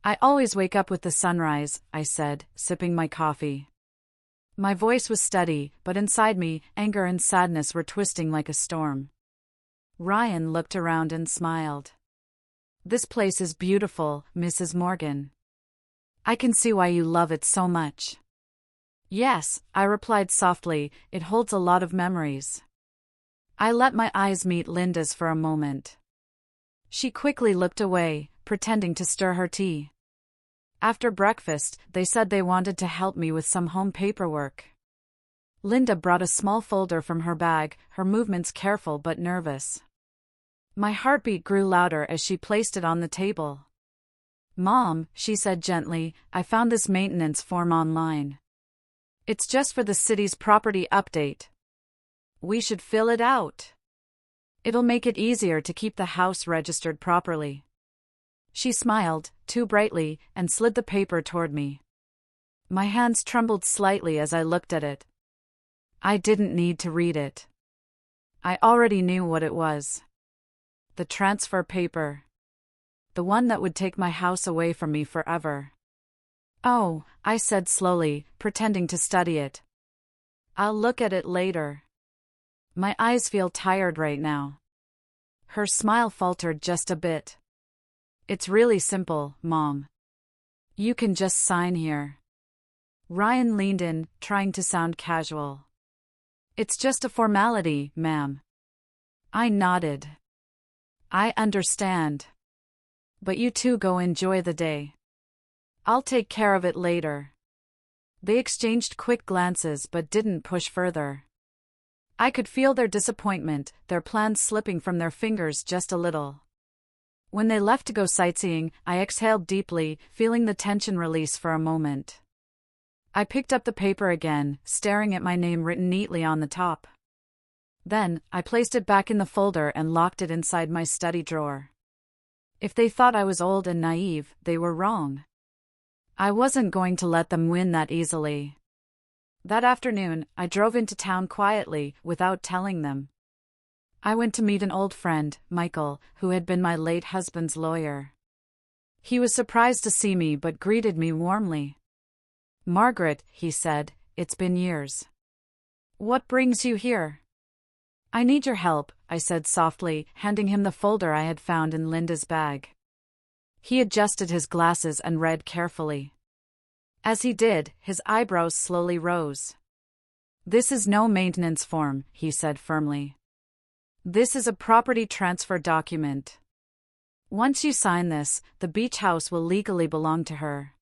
I always wake up with the sunrise, I said, sipping my coffee. My voice was steady, but inside me, anger and sadness were twisting like a storm. Ryan looked around and smiled. This place is beautiful, Mrs. Morgan. I can see why you love it so much. Yes, I replied softly, it holds a lot of memories. I let my eyes meet Linda's for a moment. She quickly looked away, pretending to stir her tea. After breakfast, they said they wanted to help me with some home paperwork. Linda brought a small folder from her bag, her movements careful but nervous. My heartbeat grew louder as she placed it on the table. Mom, she said gently, I found this maintenance form online. It's just for the city's property update. We should fill it out. It'll make it easier to keep the house registered properly. She smiled, too brightly, and slid the paper toward me. My hands trembled slightly as I looked at it. I didn't need to read it. I already knew what it was. The transfer paper. The one that would take my house away from me forever. Oh, I said slowly, pretending to study it. I'll look at it later. My eyes feel tired right now. Her smile faltered just a bit. It's really simple, Mom. You can just sign here. Ryan leaned in, trying to sound casual. It's just a formality, ma'am. I nodded. I understand. But you two go enjoy the day. I'll take care of it later. They exchanged quick glances but didn't push further. I could feel their disappointment, their plans slipping from their fingers just a little. When they left to go sightseeing, I exhaled deeply, feeling the tension release for a moment. I picked up the paper again, staring at my name written neatly on the top. Then, I placed it back in the folder and locked it inside my study drawer. If they thought I was old and naive, they were wrong. I wasn't going to let them win that easily. That afternoon, I drove into town quietly, without telling them. I went to meet an old friend, Michael, who had been my late husband's lawyer. He was surprised to see me but greeted me warmly. Margaret, he said, it's been years. What brings you here? I need your help, I said softly, handing him the folder I had found in Linda's bag. He adjusted his glasses and read carefully. As he did, his eyebrows slowly rose. This is no maintenance form, he said firmly. This is a property transfer document. Once you sign this, the beach house will legally belong to her.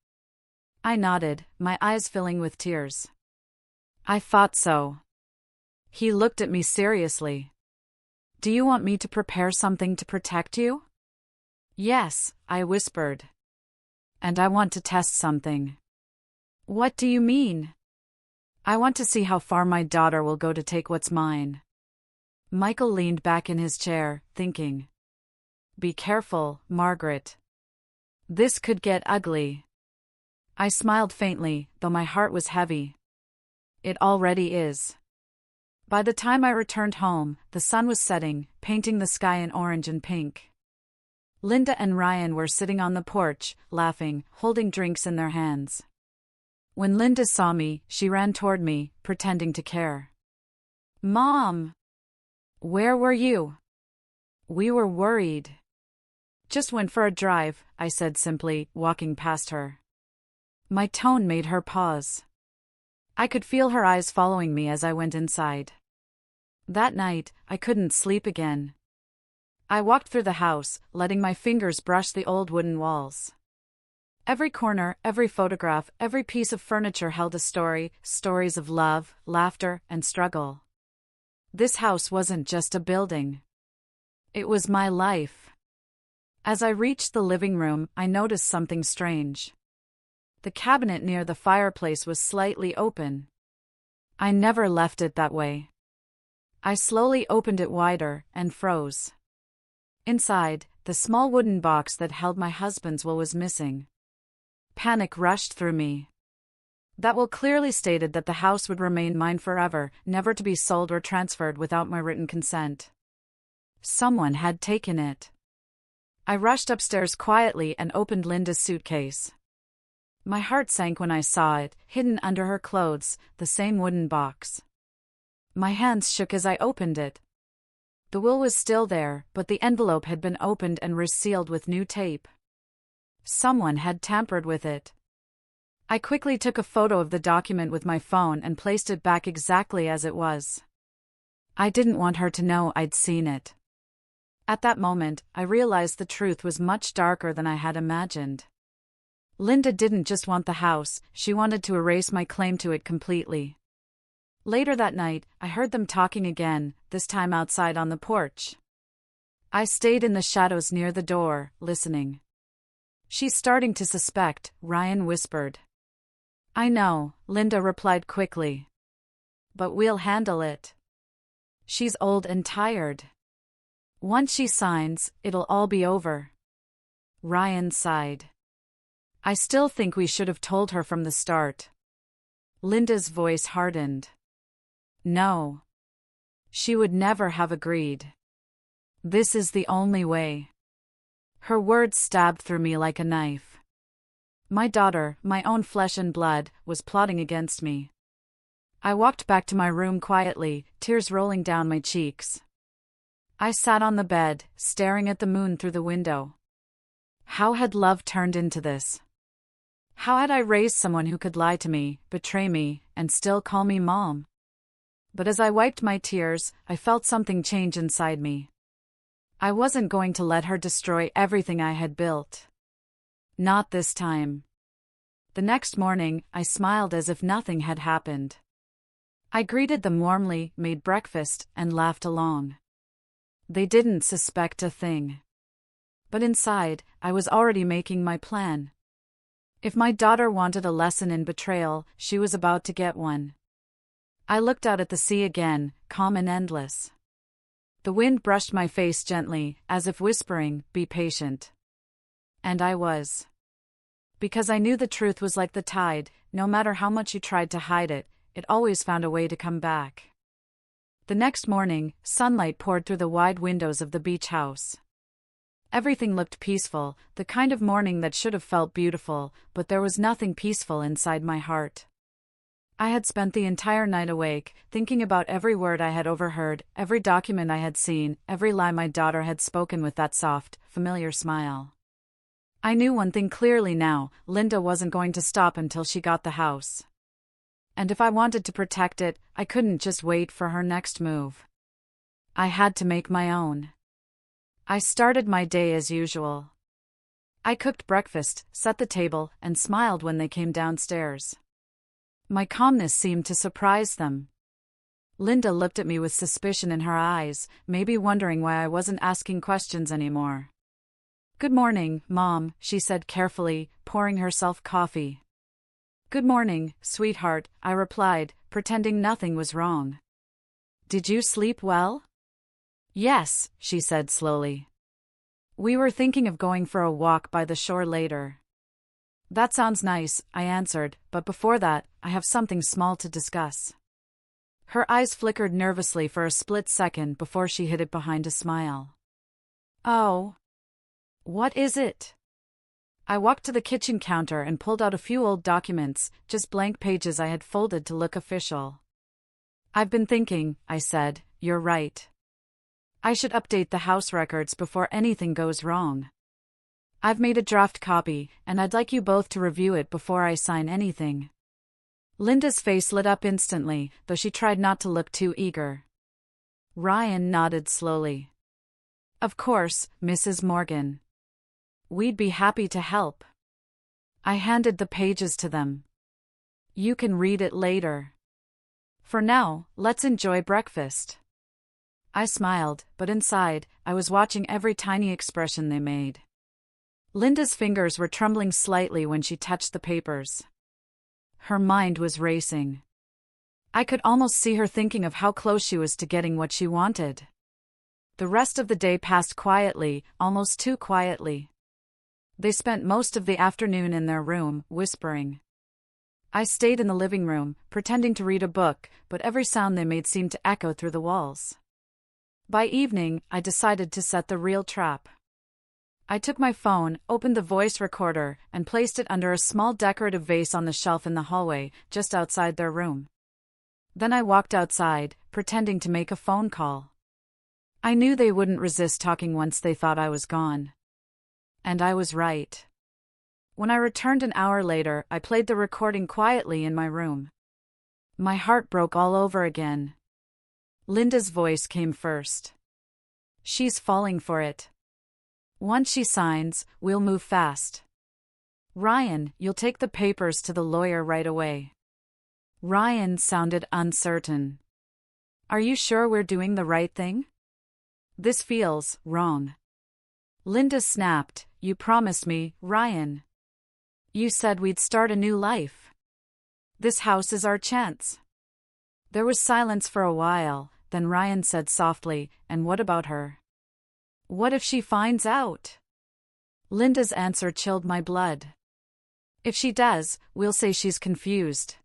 I nodded, my eyes filling with tears. I thought so. He looked at me seriously. Do you want me to prepare something to protect you? Yes, I whispered. And I want to test something. What do you mean? I want to see how far my daughter will go to take what's mine. Michael leaned back in his chair, thinking. Be careful, Margaret. This could get ugly. I smiled faintly, though my heart was heavy. It already is. By the time I returned home, the sun was setting, painting the sky in orange and pink. Linda and Ryan were sitting on the porch, laughing, holding drinks in their hands. When Linda saw me, she ran toward me, pretending to care. Mom! Where were you? We were worried. Just went for a drive, I said simply, walking past her. My tone made her pause. I could feel her eyes following me as I went inside. That night, I couldn't sleep again. I walked through the house, letting my fingers brush the old wooden walls. Every corner, every photograph, every piece of furniture held a story, stories of love, laughter, and struggle. This house wasn't just a building. It was my life. As I reached the living room, I noticed something strange. The cabinet near the fireplace was slightly open. I never left it that way. I slowly opened it wider and froze. Inside, the small wooden box that held my husband's will was missing. Panic rushed through me. That will clearly stated that the house would remain mine forever, never to be sold or transferred without my written consent. Someone had taken it. I rushed upstairs quietly and opened Linda's suitcase. My heart sank when I saw it, hidden under her clothes, the same wooden box. My hands shook as I opened it. The will was still there, but the envelope had been opened and resealed with new tape. Someone had tampered with it. I quickly took a photo of the document with my phone and placed it back exactly as it was. I didn't want her to know I'd seen it. At that moment, I realized the truth was much darker than I had imagined. Linda didn't just want the house, she wanted to erase my claim to it completely. Later that night, I heard them talking again, this time outside on the porch. I stayed in the shadows near the door, listening. She's starting to suspect, Ryan whispered. I know, Linda replied quickly. But we'll handle it. She's old and tired. Once she signs, it'll all be over. Ryan sighed. I still think we should have told her from the start. Linda's voice hardened. No. She would never have agreed. This is the only way. Her words stabbed through me like a knife. My daughter, my own flesh and blood, was plotting against me. I walked back to my room quietly, tears rolling down my cheeks. I sat on the bed, staring at the moon through the window. How had love turned into this? How had I raised someone who could lie to me, betray me, and still call me mom? But as I wiped my tears, I felt something change inside me. I wasn't going to let her destroy everything I had built. Not this time. The next morning, I smiled as if nothing had happened. I greeted them warmly, made breakfast, and laughed along. They didn't suspect a thing. But inside, I was already making my plan. If my daughter wanted a lesson in betrayal, she was about to get one. I looked out at the sea again, calm and endless. The wind brushed my face gently, as if whispering, "Be patient." And I was. Because I knew the truth was like the tide, no matter how much you tried to hide it, it always found a way to come back. The next morning, sunlight poured through the wide windows of the beach house. Everything looked peaceful, the kind of morning that should have felt beautiful, but there was nothing peaceful inside my heart. I had spent the entire night awake, thinking about every word I had overheard, every document I had seen, every lie my daughter had spoken with that soft, familiar smile. I knew one thing clearly now, Linda wasn't going to stop until she got the house. And if I wanted to protect it, I couldn't just wait for her next move. I had to make my own. I started my day as usual. I cooked breakfast, set the table, and smiled when they came downstairs. My calmness seemed to surprise them. Linda looked at me with suspicion in her eyes, maybe wondering why I wasn't asking questions anymore. "Good morning, Mom," she said carefully, pouring herself coffee. "Good morning, sweetheart," I replied, pretending nothing was wrong. "Did you sleep well?" "Yes," she said slowly. "We were thinking of going for a walk by the shore later." "That sounds nice," I answered, "but before that, I have something small to discuss." Her eyes flickered nervously for a split second before she hid it behind a smile. "Oh. What is it?" I walked to the kitchen counter and pulled out a few old documents, just blank pages I had folded to look official. "I've been thinking," I said, "you're right. I should update the house records before anything goes wrong. I've made a draft copy, and I'd like you both to review it before I sign anything." Linda's face lit up instantly, though she tried not to look too eager. Ryan nodded slowly. "Of course, Mrs. Morgan. We'd be happy to help." I handed the pages to them. "You can read it later. For now, let's enjoy breakfast." I smiled, but inside, I was watching every tiny expression they made. Linda's fingers were trembling slightly when she touched the papers. Her mind was racing. I could almost see her thinking of how close she was to getting what she wanted. The rest of the day passed quietly, almost too quietly. They spent most of the afternoon in their room, whispering. I stayed in the living room, pretending to read a book, but every sound they made seemed to echo through the walls. By evening, I decided to set the real trap. I took my phone, opened the voice recorder, and placed it under a small decorative vase on the shelf in the hallway, just outside their room. Then I walked outside, pretending to make a phone call. I knew they wouldn't resist talking once they thought I was gone. And I was right. When I returned an hour later, I played the recording quietly in my room. My heart broke all over again. Linda's voice came first. "She's falling for it. Once she signs, we'll move fast. Ryan, you'll take the papers to the lawyer right away." Ryan sounded uncertain. "Are you sure we're doing the right thing? This feels wrong." Linda snapped, "You promised me, Ryan. You said we'd start a new life. This house is our chance." There was silence for a while, then Ryan said softly, "And what about her? What if she finds out?" Linda's answer chilled my blood. "If she does, we'll say she's confused.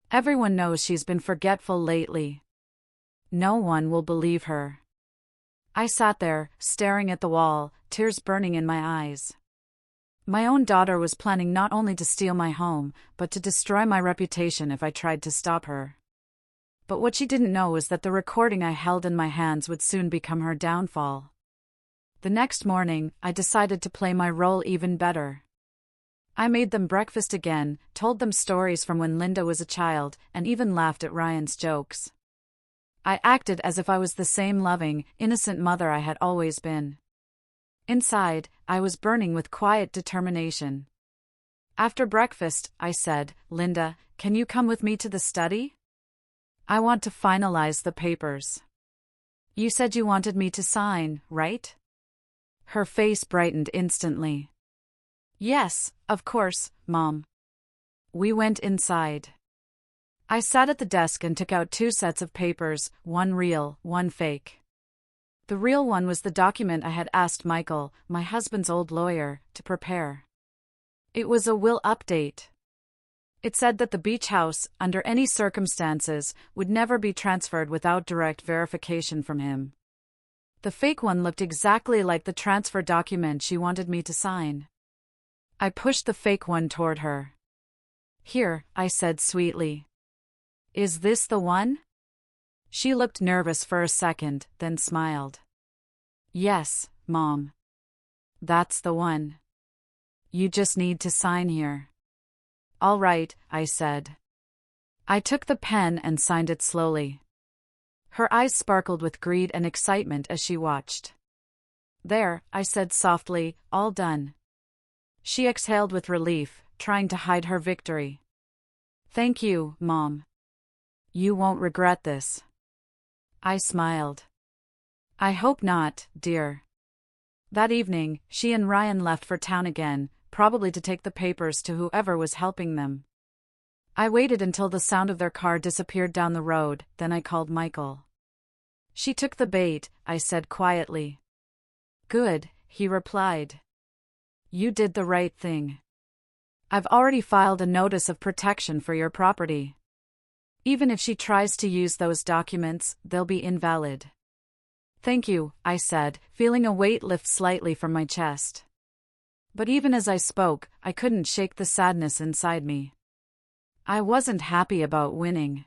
Everyone knows she's been forgetful lately. No one will believe her." I sat there, staring at the wall, tears burning in my eyes. My own daughter was planning not only to steal my home, but to destroy my reputation if I tried to stop her. But what she didn't know was that the recording I held in my hands would soon become her downfall. The next morning, I decided to play my role even better. I made them breakfast again, told them stories from when Linda was a child, and even laughed at Ryan's jokes. I acted as if I was the same loving, innocent mother I had always been. Inside, I was burning with quiet determination. After breakfast, I said, "Linda, can you come with me to the study? I want to finalize the papers. You said you wanted me to sign, right?" Her face brightened instantly. "Yes, of course, Mom." We went inside. I sat at the desk and took out 2 sets of papers, one real, one fake. The real one was the document I had asked Michael, my husband's old lawyer, to prepare. It was a will update. It said that the beach house, under any circumstances, would never be transferred without direct verification from him. The fake one looked exactly like the transfer document she wanted me to sign. I pushed the fake one toward her. "Here," I said sweetly. "Is this the one?" She looked nervous for a second, then smiled. "Yes, Mom. That's the one. You just need to sign here." "All right," I said. I took the pen and signed it slowly. Her eyes sparkled with greed and excitement as she watched. "There," I said softly, "all done." She exhaled with relief, trying to hide her victory. "Thank you, Mom. You won't regret this." I smiled. I hope not, dear. That evening, she and Ryan left for town again, probably to take the papers to whoever was helping them. I waited until the sound of their car disappeared down the road, then I called Michael. She took the bait, I said quietly. Good, he replied. You did the right thing. I've already filed a notice of protection for your property. Even if she tries to use those documents, they'll be invalid. Thank you, I said, feeling a weight lift slightly from my chest. But even as I spoke, I couldn't shake the sadness inside me. I wasn't happy about winning.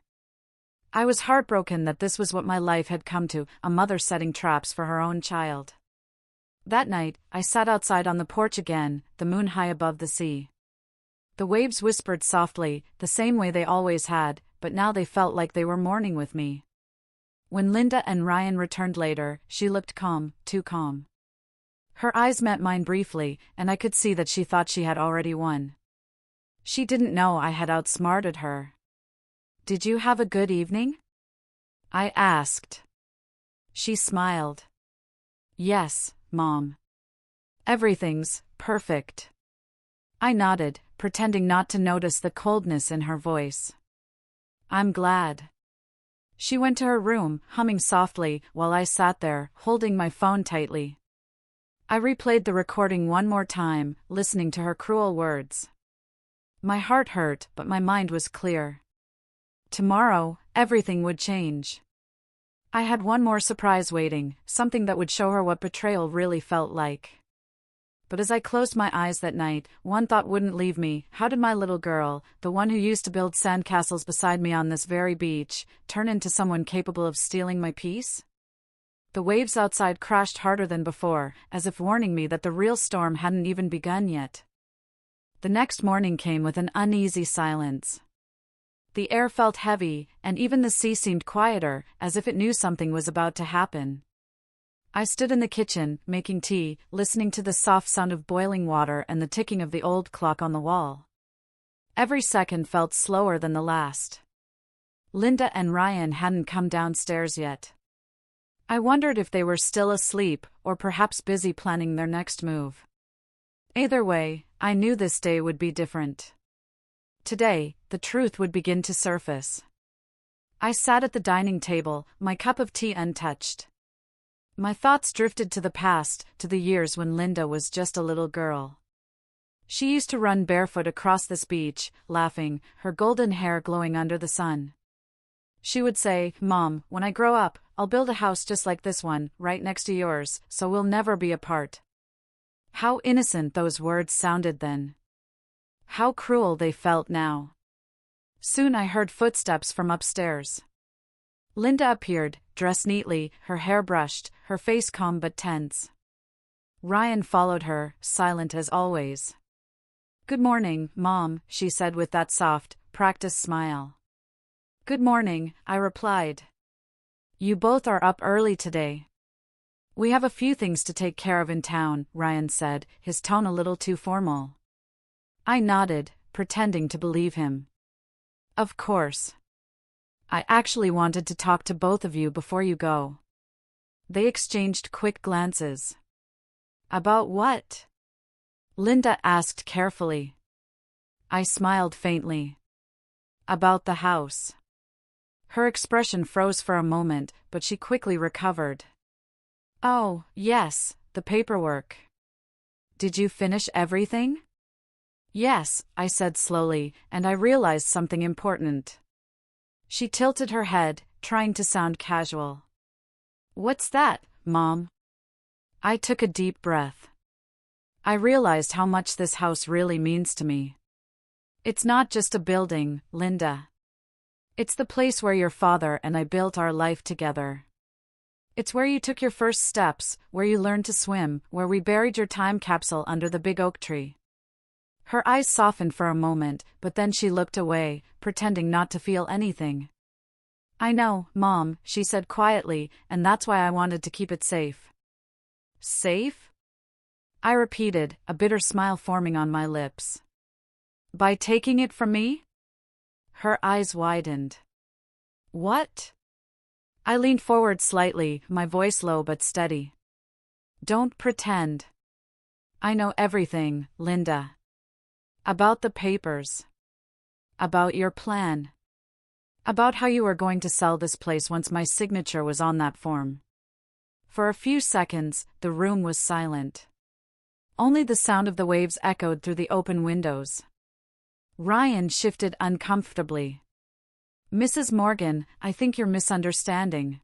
I was heartbroken that this was what my life had come to, a mother setting traps for her own child. That night, I sat outside on the porch again, the moon high above the sea. The waves whispered softly, the same way they always had, but now they felt like they were mourning with me. When Linda and Ryan returned later, she looked calm, too calm. Her eyes met mine briefly, and I could see that she thought she had already won. She didn't know I had outsmarted her. Did you have a good evening? I asked. She smiled. Yes, Mom. Everything's perfect. I nodded, pretending not to notice the coldness in her voice. I'm glad. She went to her room, humming softly, while I sat there, holding my phone tightly. I replayed the recording one more time, listening to her cruel words. My heart hurt, but my mind was clear. Tomorrow, everything would change. I had one more surprise waiting, something that would show her what betrayal really felt like. But as I closed my eyes that night, one thought wouldn't leave me. How did my little girl, the one who used to build sandcastles beside me on this very beach, turn into someone capable of stealing my peace? The waves outside crashed harder than before, as if warning me that the real storm hadn't even begun yet. The next morning came with an uneasy silence. The air felt heavy, and even the sea seemed quieter, as if it knew something was about to happen. I stood in the kitchen, making tea, listening to the soft sound of boiling water and the ticking of the old clock on the wall. Every second felt slower than the last. Linda and Ryan hadn't come downstairs yet. I wondered if they were still asleep, or perhaps busy planning their next move. Either way, I knew this day would be different. Today, the truth would begin to surface. I sat at the dining table, my cup of tea untouched. My thoughts drifted to the past, to the years when Linda was just a little girl. She used to run barefoot across this beach, laughing, her golden hair glowing under the sun. She would say, "Mom, when I grow up, I'll build a house just like this one, right next to yours, so we'll never be apart." How innocent those words sounded then. How cruel they felt now. Soon I heard footsteps from upstairs. Linda appeared, dressed neatly, her hair brushed, her face calm but tense. Ryan followed her, silent as always. "Good morning, Mom," she said with that soft, practiced smile. "Good morning," I replied. "You both are up early today." "We have a few things to take care of in town," Ryan said, his tone a little too formal. I nodded, pretending to believe him. "Of course. I actually wanted to talk to both of you before you go." They exchanged quick glances. "About what?" Linda asked carefully. I smiled faintly. "About the house." Her expression froze for a moment, but she quickly recovered. "Oh, yes, the paperwork. Did you finish everything?" "Yes," I said slowly, and I realized something important. She tilted her head, trying to sound casual. "What's that, Mom?" I took a deep breath. I realized how much this house really means to me. It's not just a building, Linda. It's the place where your father and I built our life together. It's where you took your first steps, where you learned to swim, where we buried your time capsule under the big oak tree. Her eyes softened for a moment, but then she looked away, pretending not to feel anything. "I know, Mom," she said quietly, "and that's why I wanted to keep it safe." "Safe?" I repeated, a bitter smile forming on my lips. "By taking it from me?" Her eyes widened. "What?" I leaned forward slightly, my voice low but steady. Don't pretend. I know everything, Linda. About the papers. About your plan. About how you were going to sell this place once my signature was on that form. For a few seconds, the room was silent. Only the sound of the waves echoed through the open windows. Ryan shifted uncomfortably. Mrs. Morgan, I think you're misunderstanding.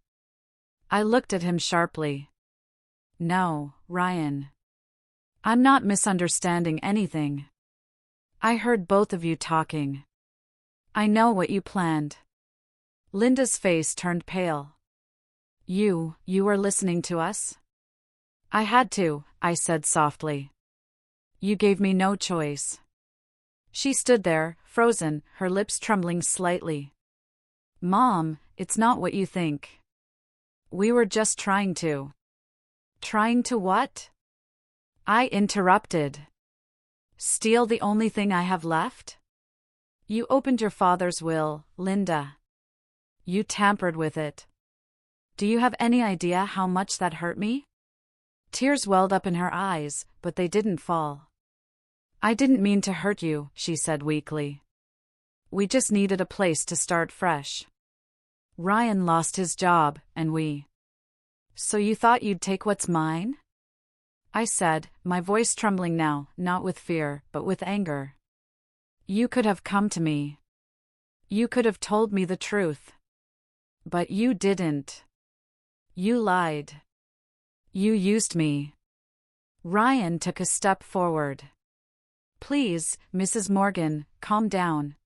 I looked at him sharply. No, Ryan. I'm not misunderstanding anything. I heard both of you talking. I know what you planned. Linda's face turned pale. You were listening to us? I had to, I said softly. You gave me no choice. She stood there, frozen, her lips trembling slightly. Mom, it's not what you think. We were just trying to. Trying to what? I interrupted. Steal the only thing I have left? You opened your father's will, Linda. You tampered with it. Do you have any idea how much that hurt me? Tears welled up in her eyes, but they didn't fall. I didn't mean to hurt you, she said weakly. We just needed a place to start fresh. Ryan lost his job, and we. So you thought you'd take what's mine? I said, my voice trembling now, not with fear, but with anger. You could have come to me. You could have told me the truth. But you didn't. You lied. You used me. Ryan took a step forward. Please, Mrs. Morgan, calm down.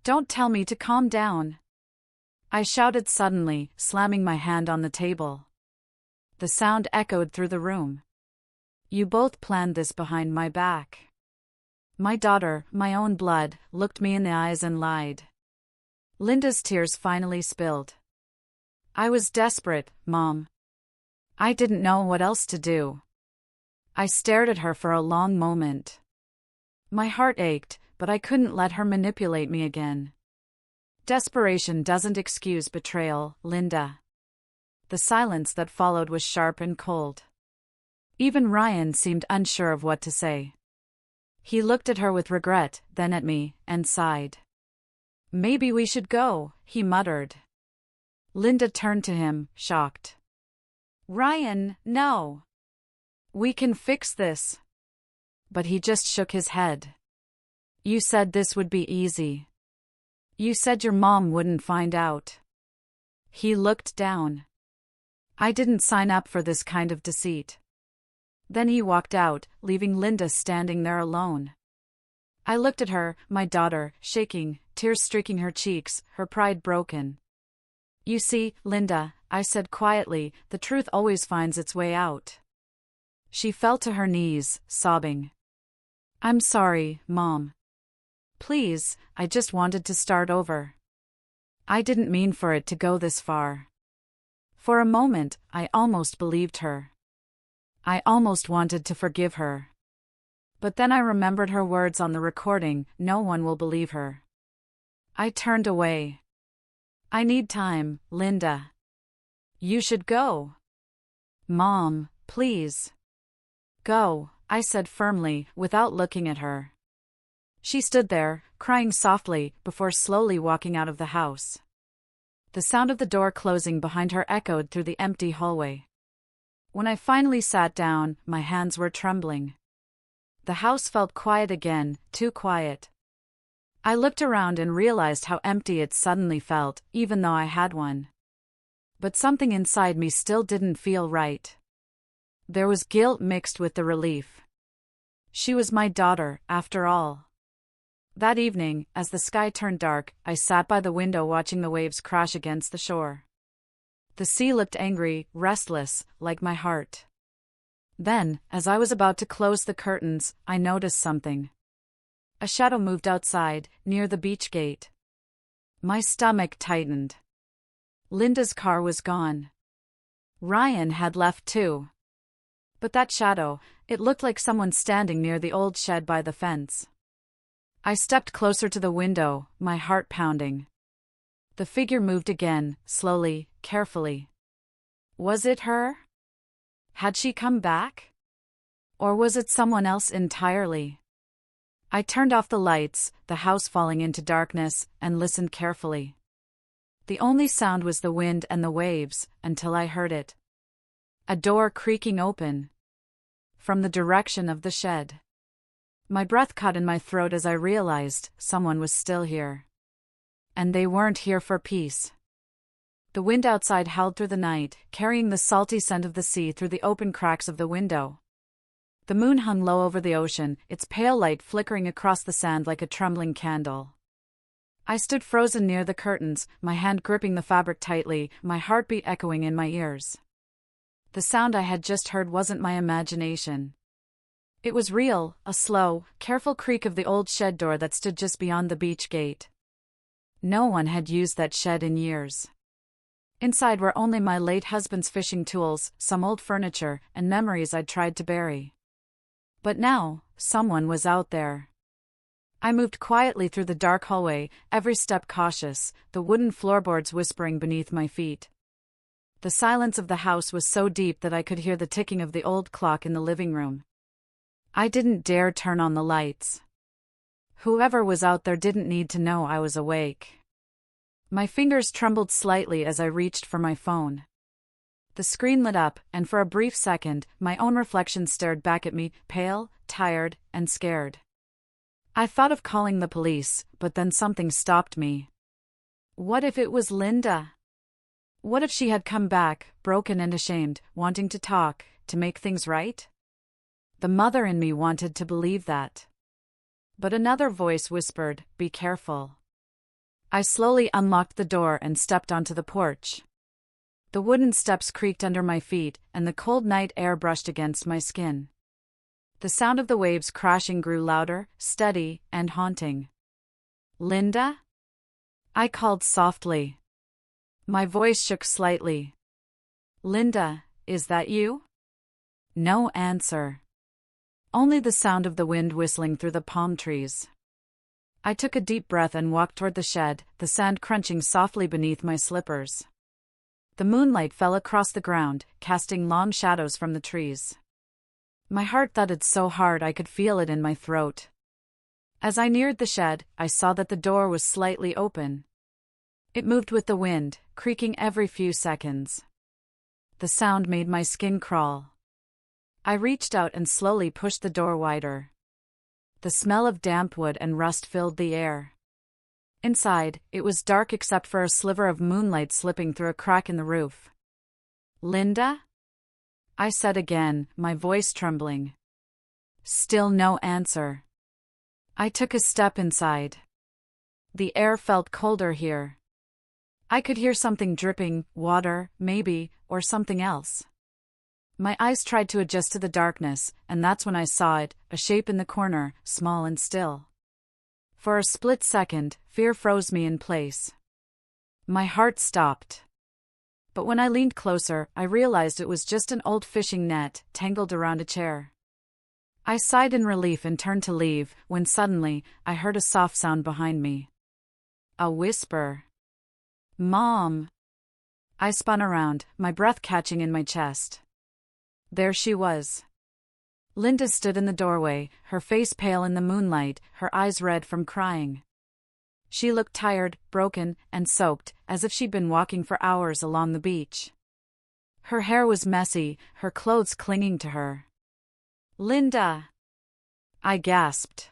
Don't tell me to calm down. I shouted suddenly, slamming my hand on the table. The sound echoed through the room. You both planned this behind my back. My daughter, my own blood, looked me in the eyes and lied. Linda's tears finally spilled. I was desperate, Mom. I didn't know what else to do. I stared at her for a long moment. My heart ached, but I couldn't let her manipulate me again. Desperation doesn't excuse betrayal, Linda. The silence that followed was sharp and cold. Even Ryan seemed unsure of what to say. He looked at her with regret, then at me, and sighed. Maybe we should go, he muttered. Linda turned to him, shocked. Ryan, no. We can fix this. But he just shook his head. You said this would be easy. You said your mom wouldn't find out. He looked down. I didn't sign up for this kind of deceit. Then he walked out, leaving Linda standing there alone. I looked at her, my daughter, shaking, tears streaking her cheeks, her pride broken. You see, Linda, I said quietly, the truth always finds its way out. She fell to her knees, sobbing. I'm sorry, Mom. Please, I just wanted to start over. I didn't mean for it to go this far. For a moment, I almost believed her. I almost wanted to forgive her. But then I remembered her words on the recording, no one will believe her. I turned away. I need time, Linda. You should go. Mom, please. Go, I said firmly, without looking at her. She stood there, crying softly, before slowly walking out of the house. The sound of the door closing behind her echoed through the empty hallway. When I finally sat down, my hands were trembling. The house felt quiet again, too quiet. I looked around and realized how empty it suddenly felt, even though I had one. But something inside me still didn't feel right. There was guilt mixed with the relief. She was my daughter, after all. That evening, as the sky turned dark, I sat by the window watching the waves crash against the shore. The sea looked angry, restless, like my heart. Then, as I was about to close the curtains, I noticed something. A shadow moved outside, near the beach gate. My stomach tightened. Linda's car was gone. Ryan had left too. But that shadow, it looked like someone standing near the old shed by the fence. I stepped closer to the window, my heart pounding. The figure moved again, slowly, carefully. Was it her? Had she come back? Or was it someone else entirely? I turned off the lights, the house falling into darkness, and listened carefully. The only sound was the wind and the waves, until I heard it. A door creaking open. From the direction of the shed. My breath caught in my throat as I realized someone was still here. And they weren't here for peace. The wind outside howled through the night, carrying the salty scent of the sea through the open cracks of the window. The moon hung low over the ocean, its pale light flickering across the sand like a trembling candle. I stood frozen near the curtains, my hand gripping the fabric tightly, my heartbeat echoing in my ears. The sound I had just heard wasn't my imagination. It was real, a slow, careful creak of the old shed door that stood just beyond the beach gate. No one had used that shed in years. Inside were only my late husband's fishing tools, some old furniture, and memories I'd tried to bury. But now, someone was out there. I moved quietly through the dark hallway, every step cautious, the wooden floorboards whispering beneath my feet. The silence of the house was so deep that I could hear the ticking of the old clock in the living room. I didn't dare turn on the lights. Whoever was out there didn't need to know I was awake. My fingers trembled slightly as I reached for my phone. The screen lit up, and for a brief second, my own reflection stared back at me, pale, tired, and scared. I thought of calling the police, but then something stopped me. What if it was Linda? What if she had come back, broken and ashamed, wanting to talk, to make things right? The mother in me wanted to believe that. But another voice whispered, "Be careful." I slowly unlocked the door and stepped onto the porch. The wooden steps creaked under my feet, and the cold night air brushed against my skin. The sound of the waves crashing grew louder, steady, and haunting. "Linda?" I called softly. My voice shook slightly. "Linda, is that you?" No answer. Only the sound of the wind whistling through the palm trees. I took a deep breath and walked toward the shed, the sand crunching softly beneath my slippers. The moonlight fell across the ground, casting long shadows from the trees. My heart thudded so hard I could feel it in my throat. As I neared the shed, I saw that the door was slightly open. It moved with the wind, creaking every few seconds. The sound made my skin crawl. I reached out and slowly pushed the door wider. The smell of damp wood and rust filled the air. Inside, it was dark except for a sliver of moonlight slipping through a crack in the roof. "Linda?" I said again, my voice trembling. Still no answer. I took a step inside. The air felt colder here. I could hear something dripping, water, maybe, or something else. My eyes tried to adjust to the darkness, and that's when I saw it, a shape in the corner, small and still. For a split second, fear froze me in place. My heart stopped. But when I leaned closer, I realized it was just an old fishing net, tangled around a chair. I sighed in relief and turned to leave, when suddenly, I heard a soft sound behind me. A whisper. "Mom!" I spun around, my breath catching in my chest. There she was. Linda stood in the doorway, her face pale in the moonlight, her eyes red from crying. She looked tired, broken, and soaked, as if she'd been walking for hours along the beach. Her hair was messy, her clothes clinging to her. "Linda!" I gasped.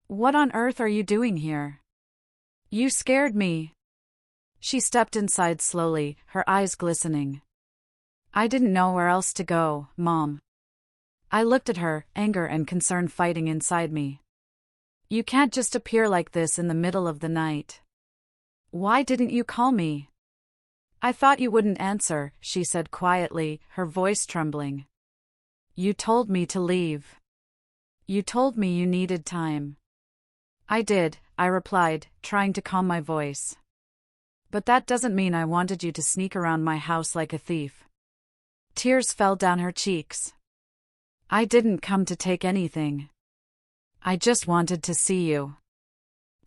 "What on earth are you doing here? You scared me." She stepped inside slowly, her eyes glistening. "I didn't know where else to go, Mom." I looked at her, anger and concern fighting inside me. "You can't just appear like this in the middle of the night. Why didn't you call me?" "I thought you wouldn't answer," she said quietly, her voice trembling. "You told me to leave. You told me you needed time." "I did," I replied, trying to calm my voice. "But that doesn't mean I wanted you to sneak around my house like a thief." Tears fell down her cheeks. "I didn't come to take anything. I just wanted to see you.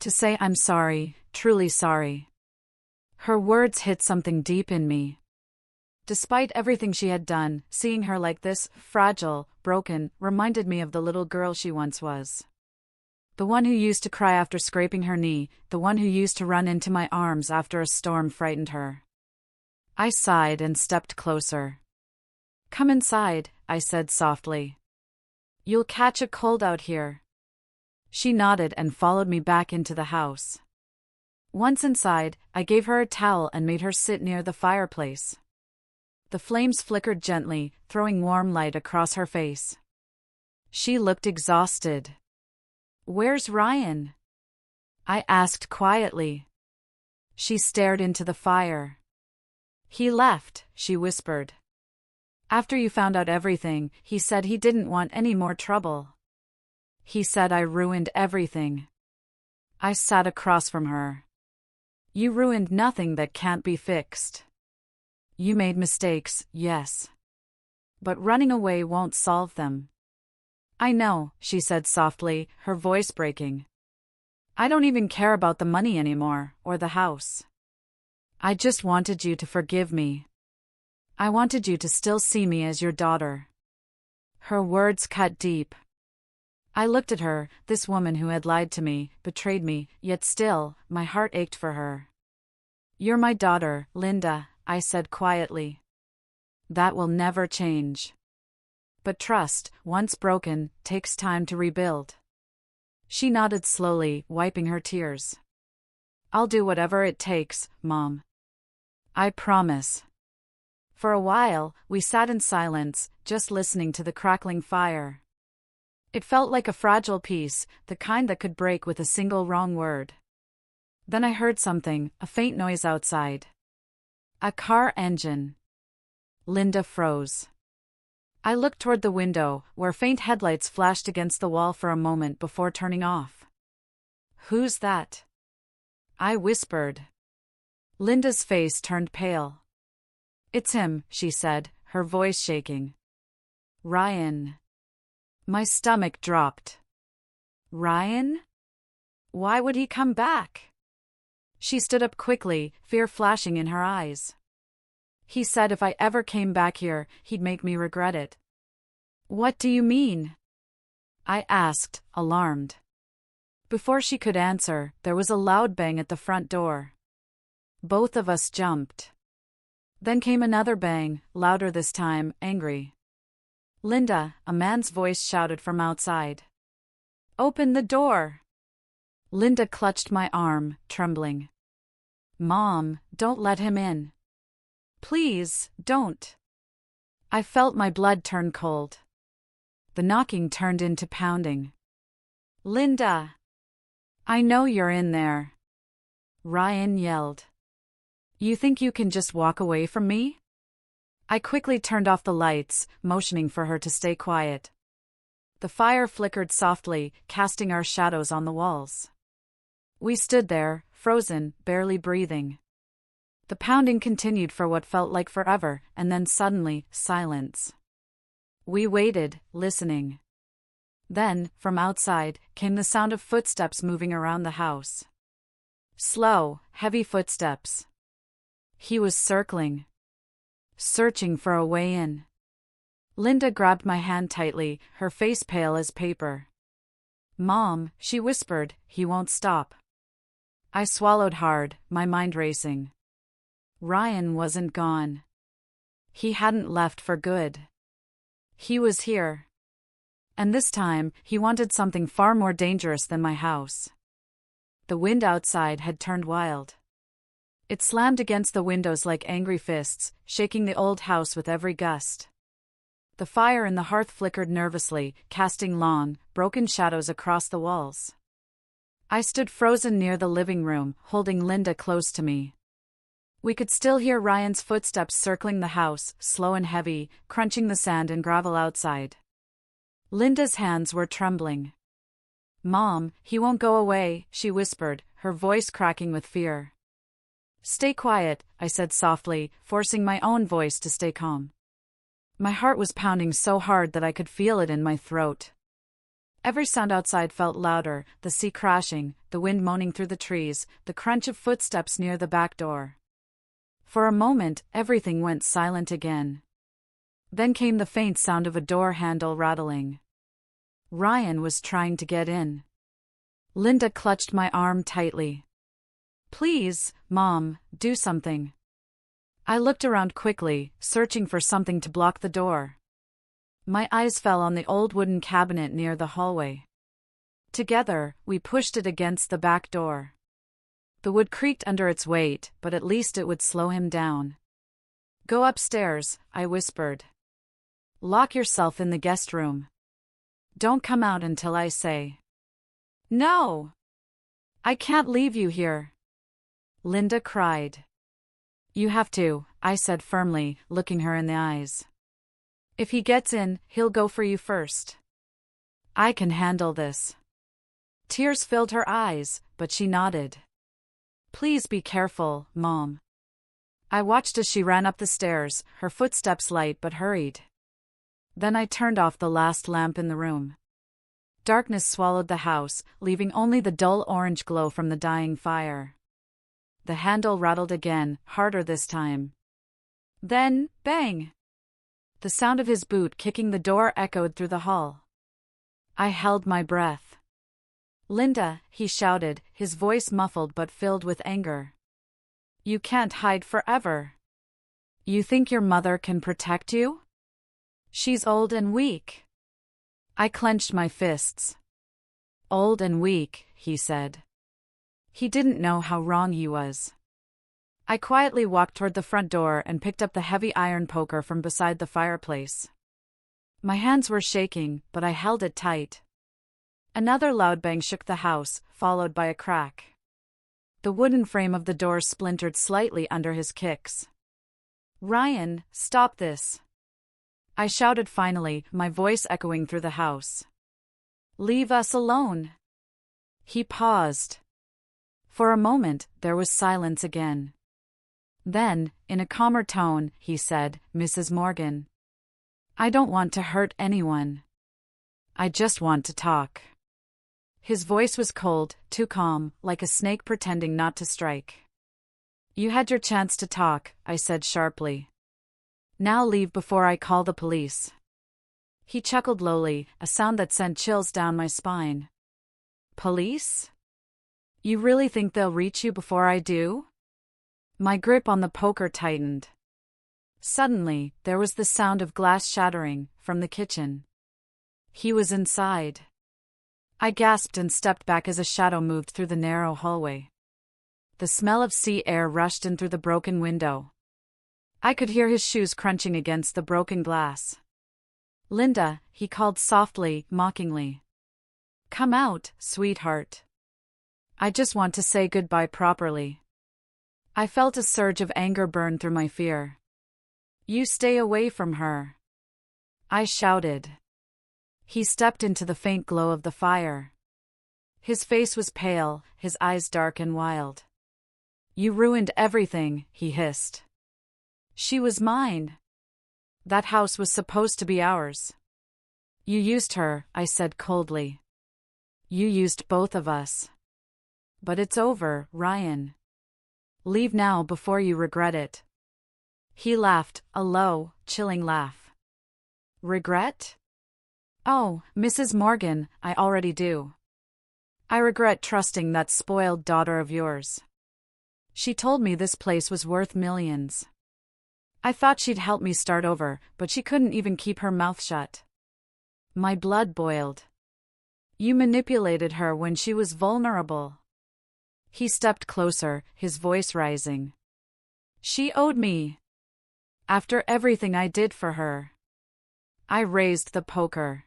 To say I'm sorry, truly sorry." Her words hit something deep in me. Despite everything she had done, seeing her like this, fragile, broken, reminded me of the little girl she once was. The one who used to cry after scraping her knee, the one who used to run into my arms after a storm frightened her. I sighed and stepped closer. "Come inside," I said softly. "You'll catch a cold out here." She nodded and followed me back into the house. Once inside, I gave her a towel and made her sit near the fireplace. The flames flickered gently, throwing warm light across her face. She looked exhausted. "Where's Ryan?" I asked quietly. She stared into the fire. "He left," she whispered. "After you found out everything, he said he didn't want any more trouble. He said I ruined everything." I sat across from her. "You ruined nothing that can't be fixed. You made mistakes, yes. But running away won't solve them." "I know," she said softly, her voice breaking. "I don't even care about the money anymore, or the house. I just wanted you to forgive me. I wanted you to still see me as your daughter." Her words cut deep. I looked at her, this woman who had lied to me, betrayed me, yet still, my heart ached for her. "You're my daughter, Linda," I said quietly. "That will never change. But trust, once broken, takes time to rebuild." She nodded slowly, wiping her tears. "I'll do whatever it takes, Mom. I promise." For a while, we sat in silence, just listening to the crackling fire. It felt like a fragile piece, the kind that could break with a single wrong word. Then I heard something, a faint noise outside. A car engine. Linda froze. I looked toward the window, where faint headlights flashed against the wall for a moment before turning off. "Who's that?" I whispered. Linda's face turned pale. "It's him," she said, her voice shaking. "Ryan." My stomach dropped. "Ryan? Why would he come back?" She stood up quickly, fear flashing in her eyes. "He said if I ever came back here, he'd make me regret it." "What do you mean?" I asked, alarmed. Before she could answer, there was a loud bang at the front door. Both of us jumped. Then came another bang, louder this time, angry. "Linda," a man's voice shouted from outside. "Open the door." Linda clutched my arm, trembling. "Mom, don't let him in. Please, don't." I felt my blood turn cold. The knocking turned into pounding. "Linda! I know you're in there," Ryan yelled. "You think you can just walk away from me?" I quickly turned off the lights, motioning for her to stay quiet. The fire flickered softly, casting our shadows on the walls. We stood there, frozen, barely breathing. The pounding continued for what felt like forever, and then suddenly, silence. We waited, listening. Then, from outside, came the sound of footsteps moving around the house. Slow, heavy footsteps. He was circling. Searching for a way in. Linda grabbed my hand tightly, her face pale as paper. "Mom," she whispered, "he won't stop." I swallowed hard, my mind racing. Ryan wasn't gone. He hadn't left for good. He was here. And this time, he wanted something far more dangerous than my house. The wind outside had turned wild. It slammed against the windows like angry fists, shaking the old house with every gust. The fire in the hearth flickered nervously, casting long, broken shadows across the walls. I stood frozen near the living room, holding Linda close to me. We could still hear Ryan's footsteps circling the house, slow and heavy, crunching the sand and gravel outside. Linda's hands were trembling. "Mom, he won't go away," she whispered, her voice cracking with fear. "Stay quiet," I said softly, forcing my own voice to stay calm. My heart was pounding so hard that I could feel it in my throat. Every sound outside felt louder, the sea crashing, the wind moaning through the trees, the crunch of footsteps near the back door. For a moment, everything went silent again. Then came the faint sound of a door handle rattling. Ryan was trying to get in. Linda clutched my arm tightly. "Please, Mom, do something." I looked around quickly, searching for something to block the door. My eyes fell on the old wooden cabinet near the hallway. Together, we pushed it against the back door. The wood creaked under its weight, but at least it would slow him down. "Go upstairs," I whispered. "Lock yourself in the guest room. Don't come out until I say." "No! I can't leave you here," Linda cried. "You have to," I said firmly, looking her in the eyes. "If he gets in, he'll go for you first. I can handle this." Tears filled her eyes, but she nodded. "Please be careful, Mom." I watched as she ran up the stairs, her footsteps light but hurried. Then I turned off the last lamp in the room. Darkness swallowed the house, leaving only the dull orange glow from the dying fire. The handle rattled again, harder this time. Then, bang! The sound of his boot kicking the door echoed through the hall. I held my breath. "Linda," he shouted, his voice muffled but filled with anger. "You can't hide forever. You think your mother can protect you? She's old and weak." I clenched my fists. "Old and weak," he said. He didn't know how wrong he was. I quietly walked toward the front door and picked up the heavy iron poker from beside the fireplace. My hands were shaking, but I held it tight. Another loud bang shook the house, followed by a crack. The wooden frame of the door splintered slightly under his kicks. "Ryan, stop this!" I shouted finally, my voice echoing through the house. "Leave us alone!" He paused. For a moment, there was silence again. Then, in a calmer tone, he said, "Mrs. Morgan, I don't want to hurt anyone. I just want to talk." His voice was cold, too calm, like a snake pretending not to strike. "You had your chance to talk," I said sharply. "Now leave before I call the police." He chuckled lowly, a sound that sent chills down my spine. "Police? You really think they'll reach you before I do?" My grip on the poker tightened. Suddenly, there was the sound of glass shattering from the kitchen. He was inside. I gasped and stepped back as a shadow moved through the narrow hallway. The smell of sea air rushed in through the broken window. I could hear his shoes crunching against the broken glass. "Linda," he called softly, mockingly. "Come out, sweetheart. I just want to say goodbye properly." I felt a surge of anger burn through my fear. "You stay away from her," I shouted. He stepped into the faint glow of the fire. His face was pale, his eyes dark and wild. "You ruined everything," he hissed. "She was mine. That house was supposed to be ours." "You used her," I said coldly. "You used both of us. But it's over, Ryan. Leave now before you regret it." He laughed, a low, chilling laugh. "Regret? Oh, Mrs. Morgan, I already do. I regret trusting that spoiled daughter of yours. She told me this place was worth millions. I thought she'd help me start over, but she couldn't even keep her mouth shut." My blood boiled. "You manipulated her when she was vulnerable." He stepped closer, his voice rising. "She owed me. After everything I did for her." I raised the poker.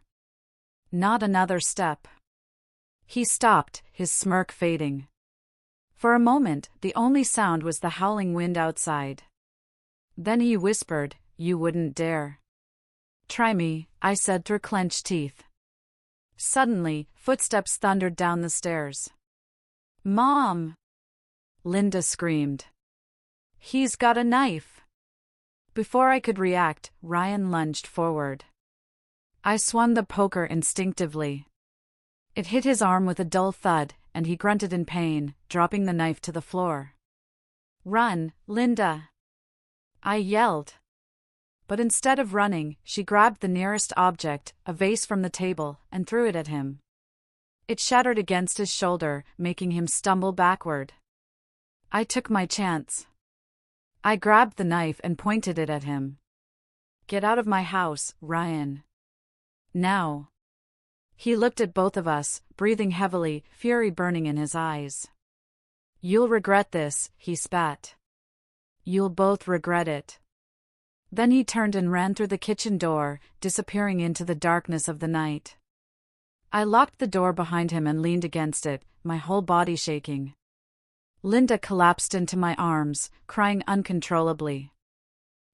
"Not another step." He stopped, his smirk fading. For a moment, the only sound was the howling wind outside. Then he whispered, "You wouldn't dare." "Try me," I said through clenched teeth. Suddenly, footsteps thundered down the stairs. "Mom!" Linda screamed. "He's got a knife." Before I could react, Ryan lunged forward. I swung the poker instinctively. It hit his arm with a dull thud, and he grunted in pain, dropping the knife to the floor. "Run, Linda!" I yelled. But instead of running, she grabbed the nearest object, a vase from the table, and threw it at him. It shattered against his shoulder, making him stumble backward. I took my chance. I grabbed the knife and pointed it at him. "Get out of my house, Ryan. Now." He looked at both of us, breathing heavily, fury burning in his eyes. "You'll regret this," he spat. "You'll both regret it." Then he turned and ran through the kitchen door, disappearing into the darkness of the night. I locked the door behind him and leaned against it, my whole body shaking. Linda collapsed into my arms, crying uncontrollably.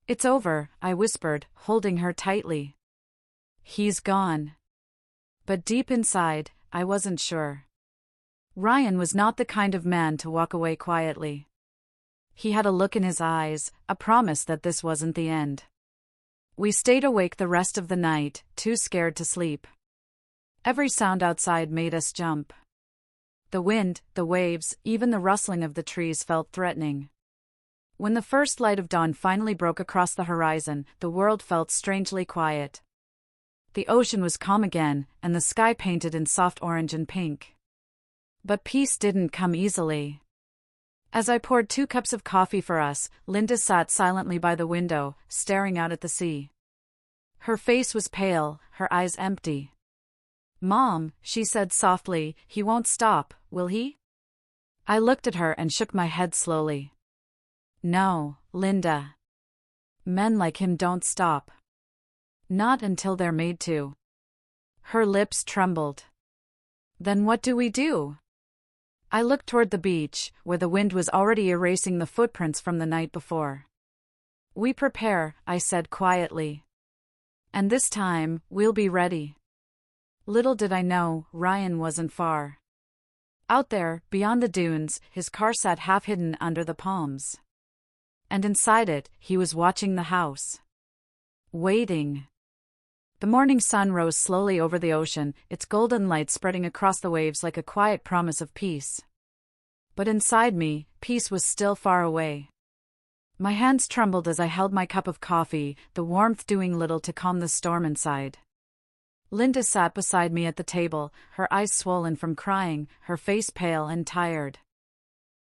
"It's over," I whispered, holding her tightly. "He's gone." But deep inside, I wasn't sure. Ryan was not the kind of man to walk away quietly. He had a look in his eyes, a promise that this wasn't the end. We stayed awake the rest of the night, too scared to sleep. Every sound outside made us jump. The wind, the waves, even the rustling of the trees felt threatening. When the first light of dawn finally broke across the horizon, the world felt strangely quiet. The ocean was calm again, and the sky painted in soft orange and pink. But peace didn't come easily. As I poured 2 cups of coffee for us, Linda sat silently by the window, staring out at the sea. Her face was pale, her eyes empty. "Mom," she said softly, "he won't stop, will he?" I looked at her and shook my head slowly. "No, Linda. Men like him don't stop. Not until they're made to." Her lips trembled. "Then what do we do?" I looked toward the beach, where the wind was already erasing the footprints from the night before. "We prepare," I said quietly. "And this time, we'll be ready." Little did I know, Ryan wasn't far. Out there, beyond the dunes, his car sat half hidden under the palms. And inside it, he was watching the house. Waiting. The morning sun rose slowly over the ocean, its golden light spreading across the waves like a quiet promise of peace. But inside me, peace was still far away. My hands trembled as I held my cup of coffee, the warmth doing little to calm the storm inside. Linda sat beside me at the table, her eyes swollen from crying, her face pale and tired.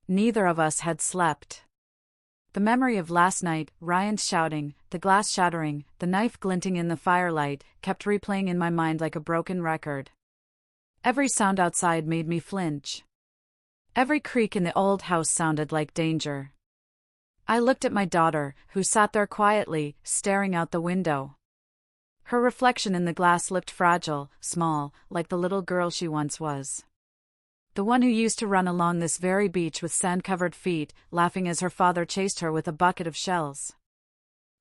Neither of us had slept. The memory of last night, Ryan shouting, the glass shattering, the knife glinting in the firelight, kept replaying in my mind like a broken record. Every sound outside made me flinch. Every creak in the old house sounded like danger. I looked at my daughter, who sat there quietly, staring out the window. Her reflection in the glass looked fragile, small, like the little girl she once was. The one who used to run along this very beach with sand-covered feet, laughing as her father chased her with a bucket of shells.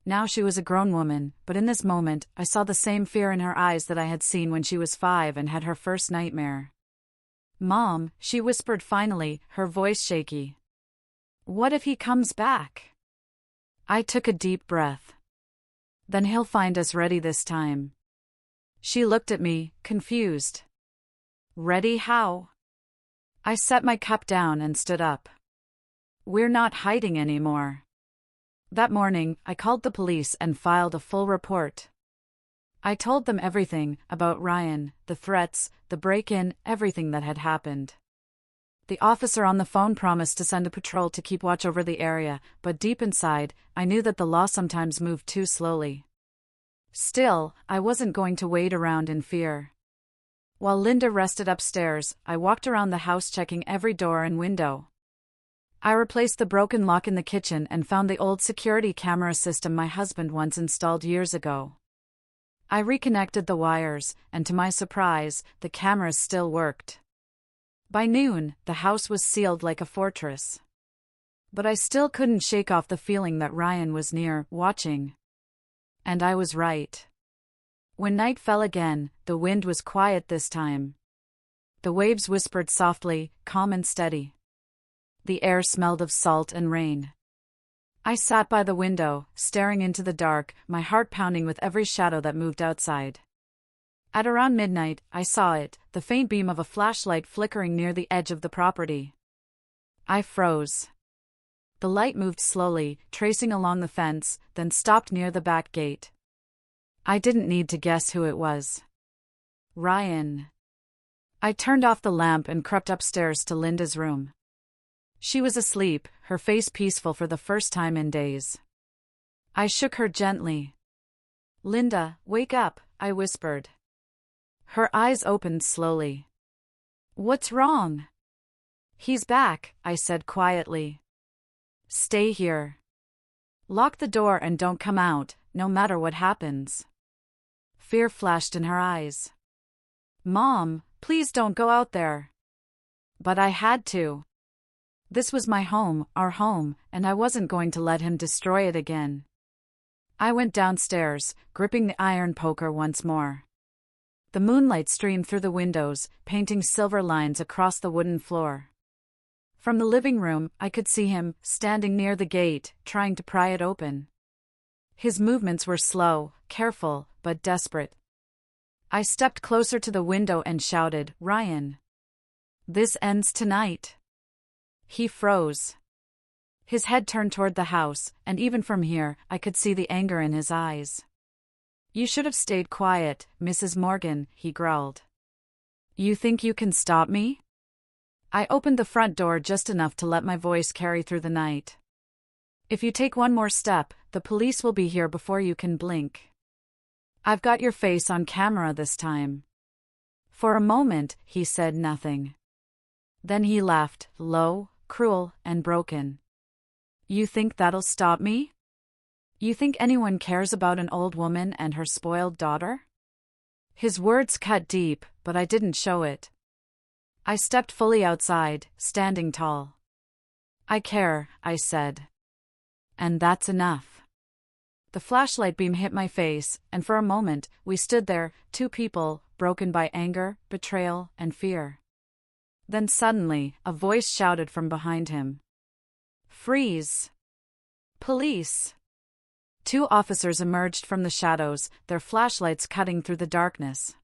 Now she was a grown woman, but in this moment, I saw the same fear in her eyes that I had seen when she was 5 and had her first nightmare. "Mom," she whispered finally, her voice shaky. "What if he comes back?" I took a deep breath. "Then he'll find us ready this time." She looked at me, confused. "Ready how?" I set my cup down and stood up. "We're not hiding anymore." That morning, I called the police and filed a full report. I told them everything about Ryan, the threats, the break-in, everything that had happened. The officer on the phone promised to send a patrol to keep watch over the area, but deep inside, I knew that the law sometimes moved too slowly. Still, I wasn't going to wait around in fear. While Linda rested upstairs, I walked around the house checking every door and window. I replaced the broken lock in the kitchen and found the old security camera system my husband once installed years ago. I reconnected the wires, and to my surprise, the cameras still worked. By noon, the house was sealed like a fortress. But I still couldn't shake off the feeling that Ryan was near, watching. And I was right. When night fell again, the wind was quiet this time. The waves whispered softly, calm and steady. The air smelled of salt and rain. I sat by the window, staring into the dark, my heart pounding with every shadow that moved outside. At around midnight, I saw it, the faint beam of a flashlight flickering near the edge of the property. I froze. The light moved slowly, tracing along the fence, then stopped near the back gate. I didn't need to guess who it was. Ryan. I turned off the lamp and crept upstairs to Linda's room. She was asleep, her face peaceful for the first time in days. I shook her gently. "Linda, wake up," I whispered. Her eyes opened slowly. "What's wrong?" "He's back," I said quietly. "Stay here. Lock the door and don't come out, no matter what happens." Fear flashed in her eyes. "Mom, please don't go out there." But I had to. This was my home, our home, and I wasn't going to let him destroy it again. I went downstairs, gripping the iron poker once more. The moonlight streamed through the windows, painting silver lines across the wooden floor. From the living room, I could see him, standing near the gate, trying to pry it open. His movements were slow, careful, but desperate. I stepped closer to the window and shouted, "Ryan! This ends tonight." He froze. His head turned toward the house, and even from here, I could see the anger in his eyes. "You should have stayed quiet, Mrs. Morgan," he growled. "You think you can stop me?" I opened the front door just enough to let my voice carry through the night. "If you take one more step, the police will be here before you can blink. I've got your face on camera this time." For a moment, he said nothing. Then he laughed, low, cruel, and broken. "You think that'll stop me? You think anyone cares about an old woman and her spoiled daughter?" His words cut deep, but I didn't show it. I stepped fully outside, standing tall. "I care," I said. "And that's enough." The flashlight beam hit my face, and for a moment, we stood there, two people, broken by anger, betrayal, and fear. Then suddenly, a voice shouted from behind him. "Freeze! Police!" Two officers emerged from the shadows, their flashlights cutting through the darkness.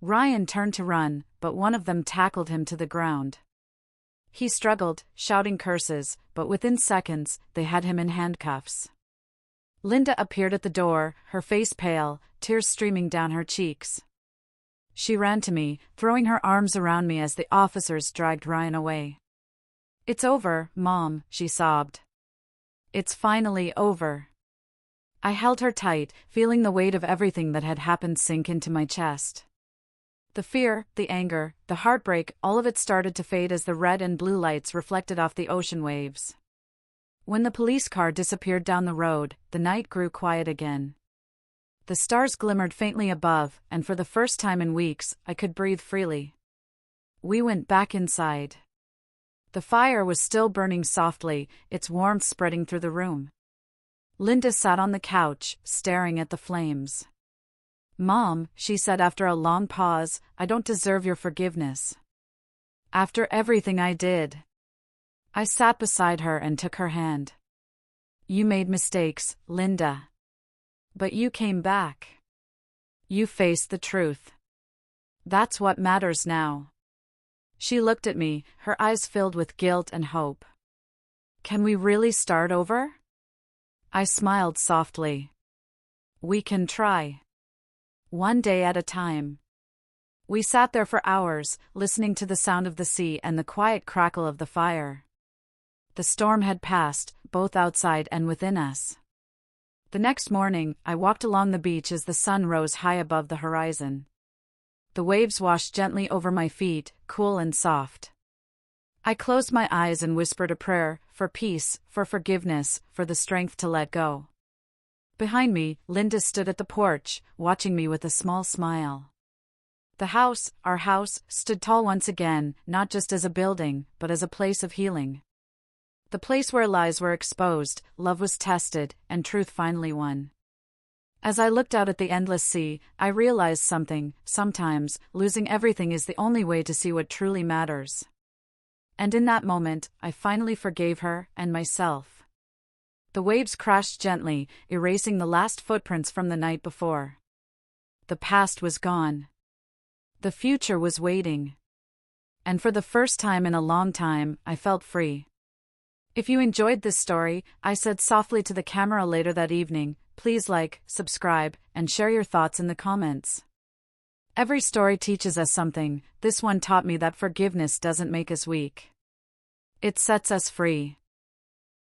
Ryan turned to run, but one of them tackled him to the ground. He struggled, shouting curses, but within seconds, they had him in handcuffs. Linda appeared at the door, her face pale, tears streaming down her cheeks. She ran to me, throwing her arms around me as the officers dragged Ryan away. "It's over, Mom," she sobbed. "It's finally over." I held her tight, feeling the weight of everything that had happened sink into my chest. The fear, the anger, the heartbreak, all of it started to fade as the red and blue lights reflected off the ocean waves. When the police car disappeared down the road, the night grew quiet again. The stars glimmered faintly above, and for the first time in weeks, I could breathe freely. We went back inside. The fire was still burning softly, its warmth spreading through the room. Linda sat on the couch, staring at the flames. "Mom," she said after a long pause, "I don't deserve your forgiveness. After everything I did." I sat beside her and took her hand. "You made mistakes, Linda. But you came back. You faced the truth. That's what matters now." She looked at me, her eyes filled with guilt and hope. "Can we really start over?" I smiled softly. "We can try. One day at a time." We sat there for hours, listening to the sound of the sea and the quiet crackle of the fire. The storm had passed, both outside and within us. The next morning, I walked along the beach as the sun rose high above the horizon. The waves washed gently over my feet, cool and soft. I closed my eyes and whispered a prayer, for peace, for forgiveness, for the strength to let go. Behind me, Linda stood at the porch, watching me with a small smile. The house, our house, stood tall once again, not just as a building, but as a place of healing. The place where lies were exposed, love was tested, and truth finally won. As I looked out at the endless sea, I realized something: sometimes, losing everything is the only way to see what truly matters. And in that moment, I finally forgave her, and myself. The waves crashed gently, erasing the last footprints from the night before. The past was gone. The future was waiting. And for the first time in a long time, I felt free. If you enjoyed this story, I said softly to the camera later that evening, please like, subscribe, and share your thoughts in the comments. Every story teaches us something. This one taught me that forgiveness doesn't make us weak. It sets us free.